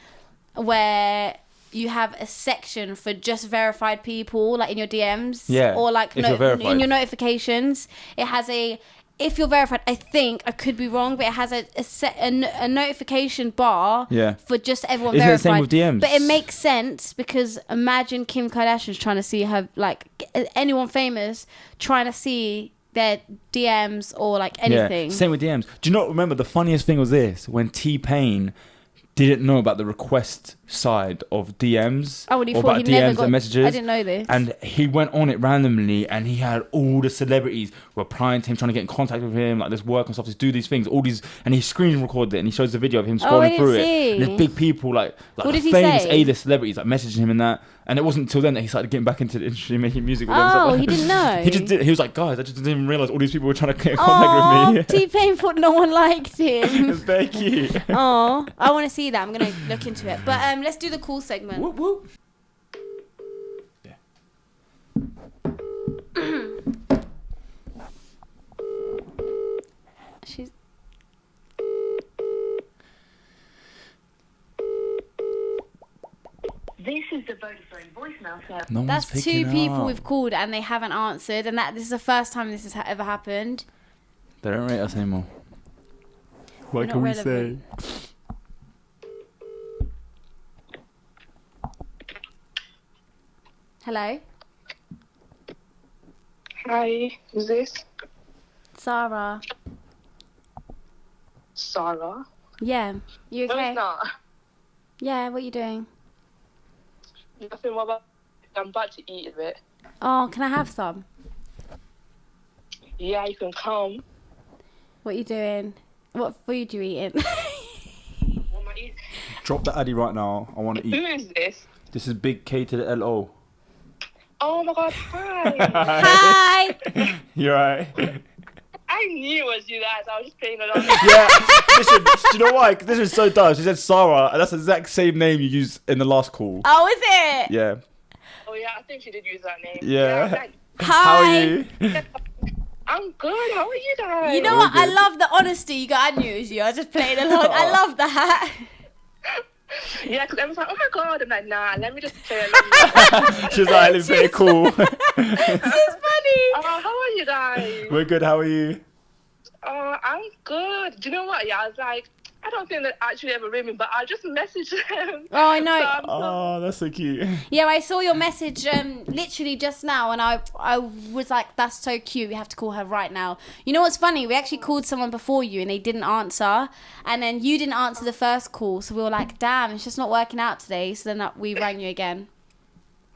where you have a section for just verified people, like in your DMs. Yeah, Or like if you're verified. in your notifications. It has if you're verified, I think, I could be wrong, but it has a notification bar for just everyone Isn't it the verified. same with DMs? But it makes sense because imagine Kim Kardashian's trying to see her, like, anyone famous trying to see their DMs or like anything. Yeah, same with DMs. Do you not remember the funniest thing was this? When T-Pain didn't know about the request side of DMs. Oh, and he or thought about he never DMs got... and messages. I didn't know this. And he went on it randomly, and he had all the celebrities replying to him, trying to get in contact with him, like this work and stuff, to do these things, all these, and he screen recorded it, and he shows the video of him scrolling through it. And there's big people like What did he famous say? A-list celebrities like messaging him and that. And it wasn't until then that he started getting back into the industry, making music with them. Oh, he didn't know. He was like, guys, I just didn't even realize all these people were trying to get in contact with me. T-Pain thought no one liked him. It's very cute. Oh, I want to see that. I'm gonna look into it. But let's do the call segment. Whoop, whoop. She's... This is the Vodafone voicemail service. No That's one's two picking people up. we've called and they haven't answered, and this is the first time this has ever happened. They don't rate us anymore. We're What not can we relevant. say? Hello, Hi, who's this? Sarah. Sarah. Yeah, you No, okay? it's not. Yeah, what are you doing? Nothing. What about? I'm about to eat a bit. Oh, can I have some? Yeah, you can come. What are you doing? What food you eating? What am I eating? Drop the addy right now. I want to Who eat. is this? This is Big K to the LO. Oh my god, hi. Hi. You're right. I knew it was you guys. I was just playing along. Yeah. Listen, do you know why? 'Cause this is so dumb. She said Sarah, and that's the exact same name you used in the last call. Oh, is it? Yeah. Oh yeah, I think she did use that name. Yeah. thanks. Hi. How are you? I'm good. How are you guys? You know We're what? I good. love the honesty. You got. I knew it was you. I was just playing along. I love that. Yeah, because everyone's like, oh my god. I'm like, nah. Let me just play along. She's like, let me play it cool. She's funny. Oh, how are you guys? We're good. How are you? I'm good. Do you know what? Yeah, I was like, I don't think they actually ever ring me, but I'll just message them. Oh, I know. So I'm Oh, that's so cute. Yeah, I saw your message literally just now, and I was like, that's so cute. We have to call her right now. You know what's funny? We actually called someone before you, and they didn't answer, and then you didn't answer the first call, so we were like, damn, it's just not working out today. So then we rang you again.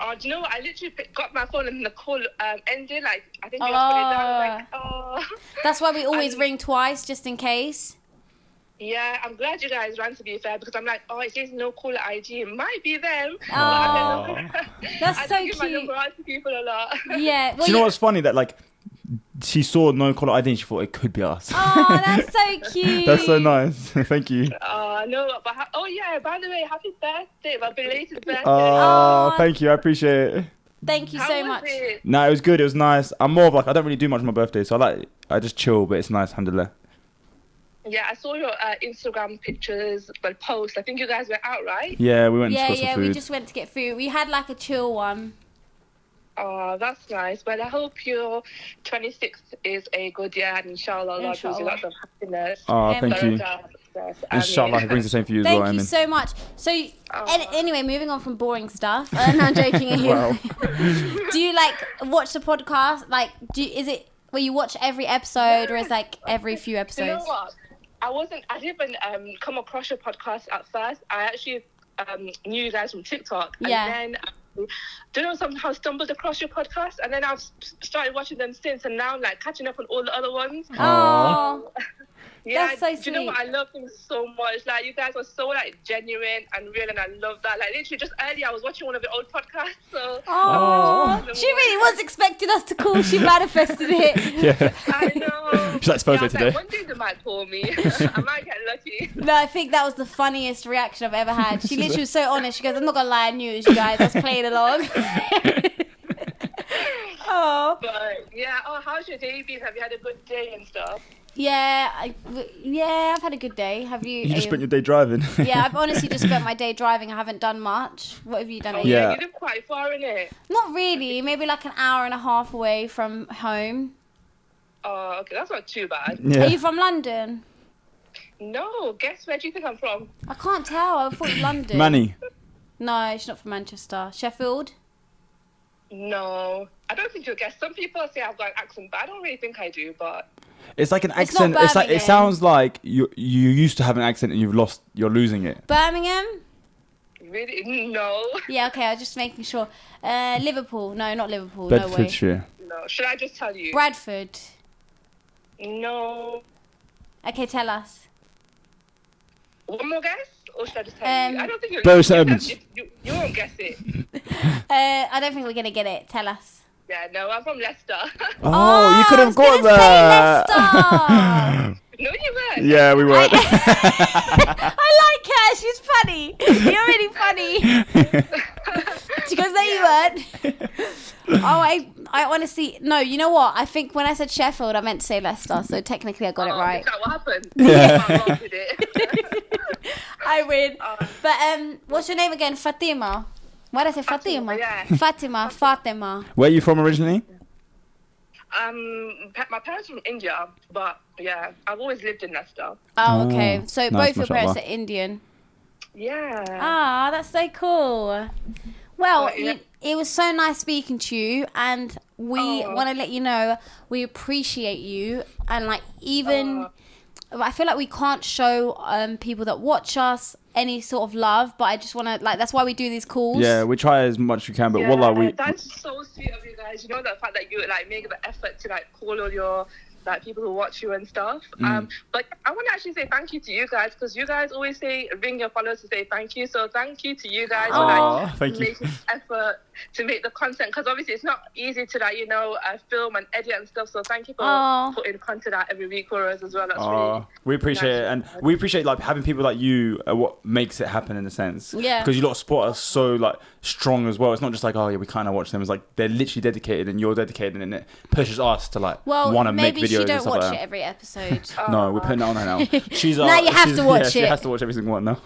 Oh, do you know what? I literally got my phone and the call ended. Like, I think you was putting it down. I was like, oh. That's why we always ring twice, just in case. Yeah, I'm glad you guys ran, to be fair, because I'm like, oh, it says no caller ID. It might be them. Oh, that's I so do give my cute. number out to people a lot. Yeah. Well, Do you know what's funny? That like she saw no caller ID and she thought it could be us. Oh, that's so cute. That's so nice. Thank you. No, but oh yeah, by the way, happy birthday, my belated birthday. Oh, thank you. I appreciate it. Thank you How so was much. it? No, it was good. It was nice. I'm more of like, I don't really do much on my birthday, so I just chill, but it's nice, alhamdulillah. Yeah, I saw your Instagram pictures, but post. I think you guys were out, right? Yeah, we went Yeah, and got some yeah, food. we just went to get food. We had like a chill one. Oh, that's nice. Well, I hope your 26th is a good year, and inshallah, Allah gives you Inshallah. lots of happiness. Oh, thank you. Inshallah, he brings the same for you as Thank well, you Emin. so much. So, anyway, moving on from boring stuff. No, I'm joking. Wow. Do you like watch the podcast? Like, is it where you watch every episode, or is like every few You know episodes? what? I didn't come across your podcast at first. I actually knew you guys from TikTok. Yeah. And then don't know, somehow stumbled across your podcast, and then I've started watching them since, and now I'm like catching up on all the other ones. Oh, Yeah, That's so do you know what? sweet. I love them so much. Like, you guys were so like genuine and real, and I love that. Like, literally just earlier I was watching one of your old podcasts. So oh, she really was expecting us to call. She manifested it. Yeah. I know. She's like, it's Thursday I was today. like, one day they might call me. I might get lucky. No, I think that was the funniest reaction I've ever had. She literally was so honest. She goes, "I'm not gonna lie, I knew it was you guys. I was playing along." Oh. But yeah, how's your day been? Have you had a good day and stuff? Yeah, I've had a good day. Have you? You just spent your day driving. Yeah, I've honestly just spent my day driving. I haven't done much. What have you done? Oh Amy? Yeah. you live quite far, innit? Not really. Maybe like an hour and a half away from home. Oh, okay, that's not too bad. Yeah. Are you from London? No, guess where do you think I'm from? I can't tell. I thought London. Manny. No, she's not from Manchester. Sheffield. No, I don't think you'll guess. Some people say I've got an accent, but I don't really think I do. But It's like an It's accent. not It's like it Birmingham. sounds like you used to have an accent and you're losing it. Birmingham? Really? No. Yeah, okay, I was just making sure. Liverpool. No, not Liverpool. No way. Bedfordshire. No. Should I just tell you? Bradford. No. Okay, tell us. One more guess? Or should I just tell you? I don't think you'll Bury St. you Edmunds. you won't guess it. I don't think we're going to get it. Tell us. Yeah, no, I'm from Leicester. Oh, you could have got Say that. Leicester. No, you weren't. Yeah, we were. I like her. She's funny. You're really funny. She goes, no, you weren't. Oh, I honestly, no, you know what? I think when I said Sheffield, I meant to say Leicester. So technically I got it right. Is that what happened? Yeah. I wrong with it. I win. But what's your name again? Fatima. Why did I say Fatima? yeah. Fatima. Where are you from originally? My parents are from India, but yeah, I've always lived in Leicester. Oh, okay. So nice, both your parents mashallah. are Indian. Yeah. Ah, that's so cool. Well, But, yeah. it was so nice speaking to you, and we Oh. want to let you know we appreciate you, and like even I feel like we can't show people that watch us any sort of love, but I just want to like that's why we do these calls. Yeah, we try as much as we can, but Yeah, wallah, that's so sweet of you guys. You know, the fact that you like make the effort to like call all your like people who watch you and stuff. But I want to actually say thank you to you guys, because you guys always ring your followers to say thank you. So thank you to you guys for Aw, like thank you. making effort to make the content, because obviously it's not easy to like film and edit and stuff. So thank you for Aw. putting content out every week for us as well. That's we appreciate nice. it, and we appreciate like having people like you. What makes it happen in a sense? Yeah. Because you lot support us so like strong as well. It's not just like, oh yeah, we kind of watch them. It's like they're literally dedicated, and you're dedicated, and it pushes us to like Well, want to make maybe videos she and don't stuff watch like it that. every episode. No, we're putting it on her now. She's Now you have to watch She it. has to watch every single one now.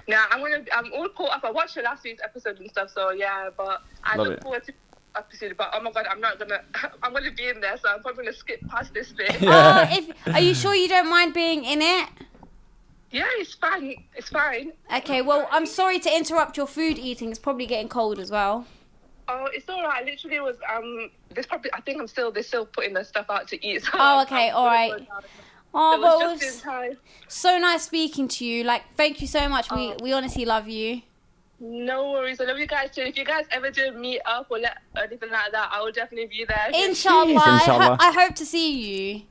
Now I'm all caught up. I watched the last week's episode and stuff. So yeah, but I Love look it. forward to episode. But oh my god, I'm gonna be in there, so I'm probably gonna skip past this bit. Are you sure you don't mind being in it? Yeah, it's fine. It's fine. Okay, well, I'm sorry to interrupt your food eating. It's probably getting cold as well. Oh, it's alright. I literally was they're still putting the stuff out to eat. So Oh, okay, I'm all gonna right. go down. Oh, It well, was it was just in time. so nice speaking to you. Like, thank you so much. Oh. We honestly love you. No worries. I love you guys too. If you guys ever do meet up or anything like that, I will definitely be there. Inshallah. Inshallah. I hope to see you.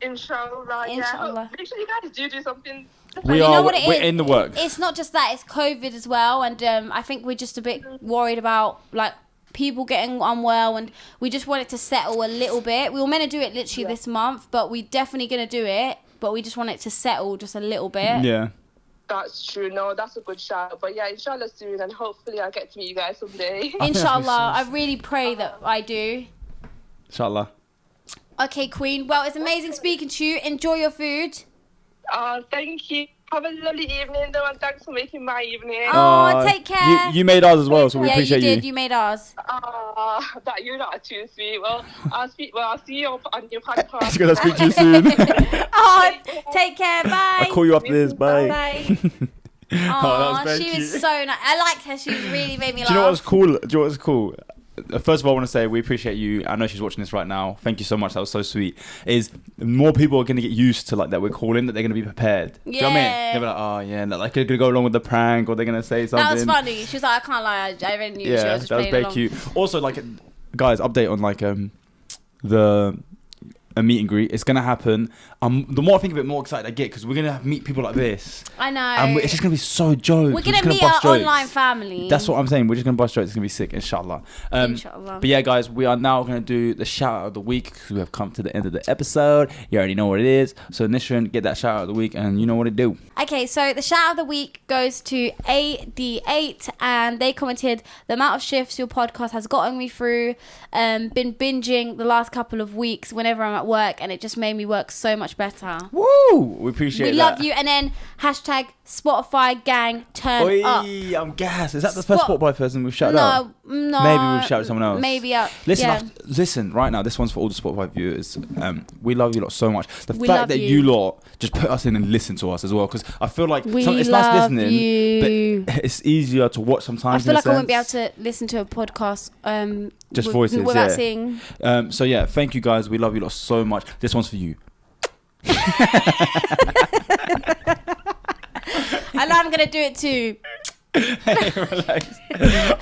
Inshallah. Inshallah. Yeah. Make sure you guys do something. We You are. know what it We're is? in the works. It's not just that, it's COVID as well. And I think we're just a bit worried about, like, people getting unwell. And we just want it to settle a little bit. We were meant to do it literally this month, but we're definitely going to do it. But we just want it to settle just a little bit. Yeah. That's true. No, that's a good shout. But yeah, inshallah soon, and hopefully I'll get to meet you guys someday. Inshallah. I really pray that I do. Inshallah. Okay, Queen. Well, it's amazing speaking to you. Enjoy your food. Thank you. Have a lovely evening, though, and thanks for making my evening. Oh, take care. You made ours as well, so we Yeah, you appreciate did. You made ours. That you're not too sweet. Well, I'll see you on your podcast. She's gonna speak to you soon. Oh, take care. Bye. I'll call you after this. Bye. Bye. Oh, that was very she was cute. so nice. I liked her. She really made me laugh. Do you know what was cool? First of all, I want to say we appreciate you. I know she's watching this right now. Thank you so much. That was so sweet. Is more people are going to get used to like that we're calling, that they're going to be prepared. Do you know what I mean? They'll be like, oh yeah, and like they're going to go along with the prank, or they're going to say something. That was funny. She was like, I can't lie. I really knew she Yeah, was just that was playing very along. cute. Also, like, guys, update on like the a meet and greet. It's gonna happen. The more I think of it, more excited I get, because we're gonna meet people like this. I know. And it's just gonna be so jokes. We're gonna meet our online family. That's what I'm saying. We're just gonna bust jokes. It's gonna be sick, inshallah. Inshallah. But yeah, guys, we are now gonna do the shout out of the week, because we have come to the end of the episode. You already know what it is. So Nishan, get that shout out of the week, and you know what to do. Okay, so the shout of the week goes to AD8, and they commented, the amount of shifts your podcast has gotten me through. Been binging the last couple of weeks whenever I'm at work, and it just made me work so much better. Woo! We appreciate We that. love you. And then hashtag Spotify gang turn Oi, up. I'm gassed. Is that the first Spotify person we've shouted out? No. Maybe we've shouted someone else. Maybe up. Listen, listen, right now, this one's for all the Spotify viewers. We love you lot so much. The We fact love that you. you lot just put us in and listen to us as well, because I feel like We it's love nice listening, you. but it's easier to watch I sometimes. feel in a like I wouldn't be able sense. to listen to a podcast Just voices, without yeah. seeing. So yeah, thank you guys. We love you lot so much. This one's for you. I know I'm gonna do it too. Relax.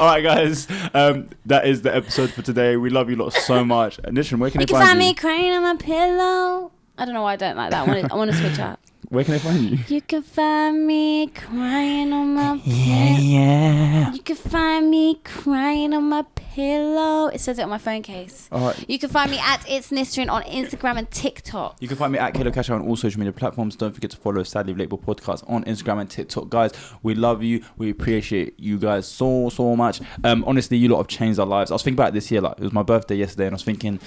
All right, guys. That is the episode for today. We love you lot so much. Nishan, where can You they can find find you? me crying on my pillow. I don't know why I don't like that. I want to switch up. Where can they find you? You can find me crying on my pillow. Yeah. You can find me crying on my pillow. It says it on my phone case. All right. You can find me at It's Nistrin on Instagram and TikTok. You can find me at Kilo Cash on all social media platforms. Don't forget to follow Sadly Relatable Podcast on Instagram and TikTok. Guys, we love you. We appreciate you guys so much. Honestly, you lot have changed our lives. I was thinking about it this year. Like, it was my birthday yesterday, and I was thinking,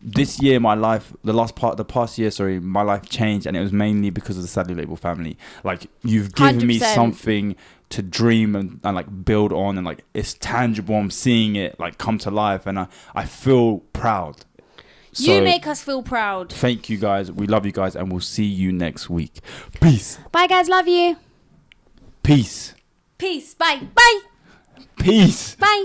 this year, my life, the past year, my life changed, and it was mainly because of the Sadly Relatable family. Like, you've given me 100%. something to dream and like build on, and like it's tangible. I'm seeing it like come to life, and I feel proud. So, You make us feel proud. thank you guys. We love you guys, and we'll see you next week. Peace. Bye, guys. Love you. Peace. Peace. Bye. Bye. Peace. Bye.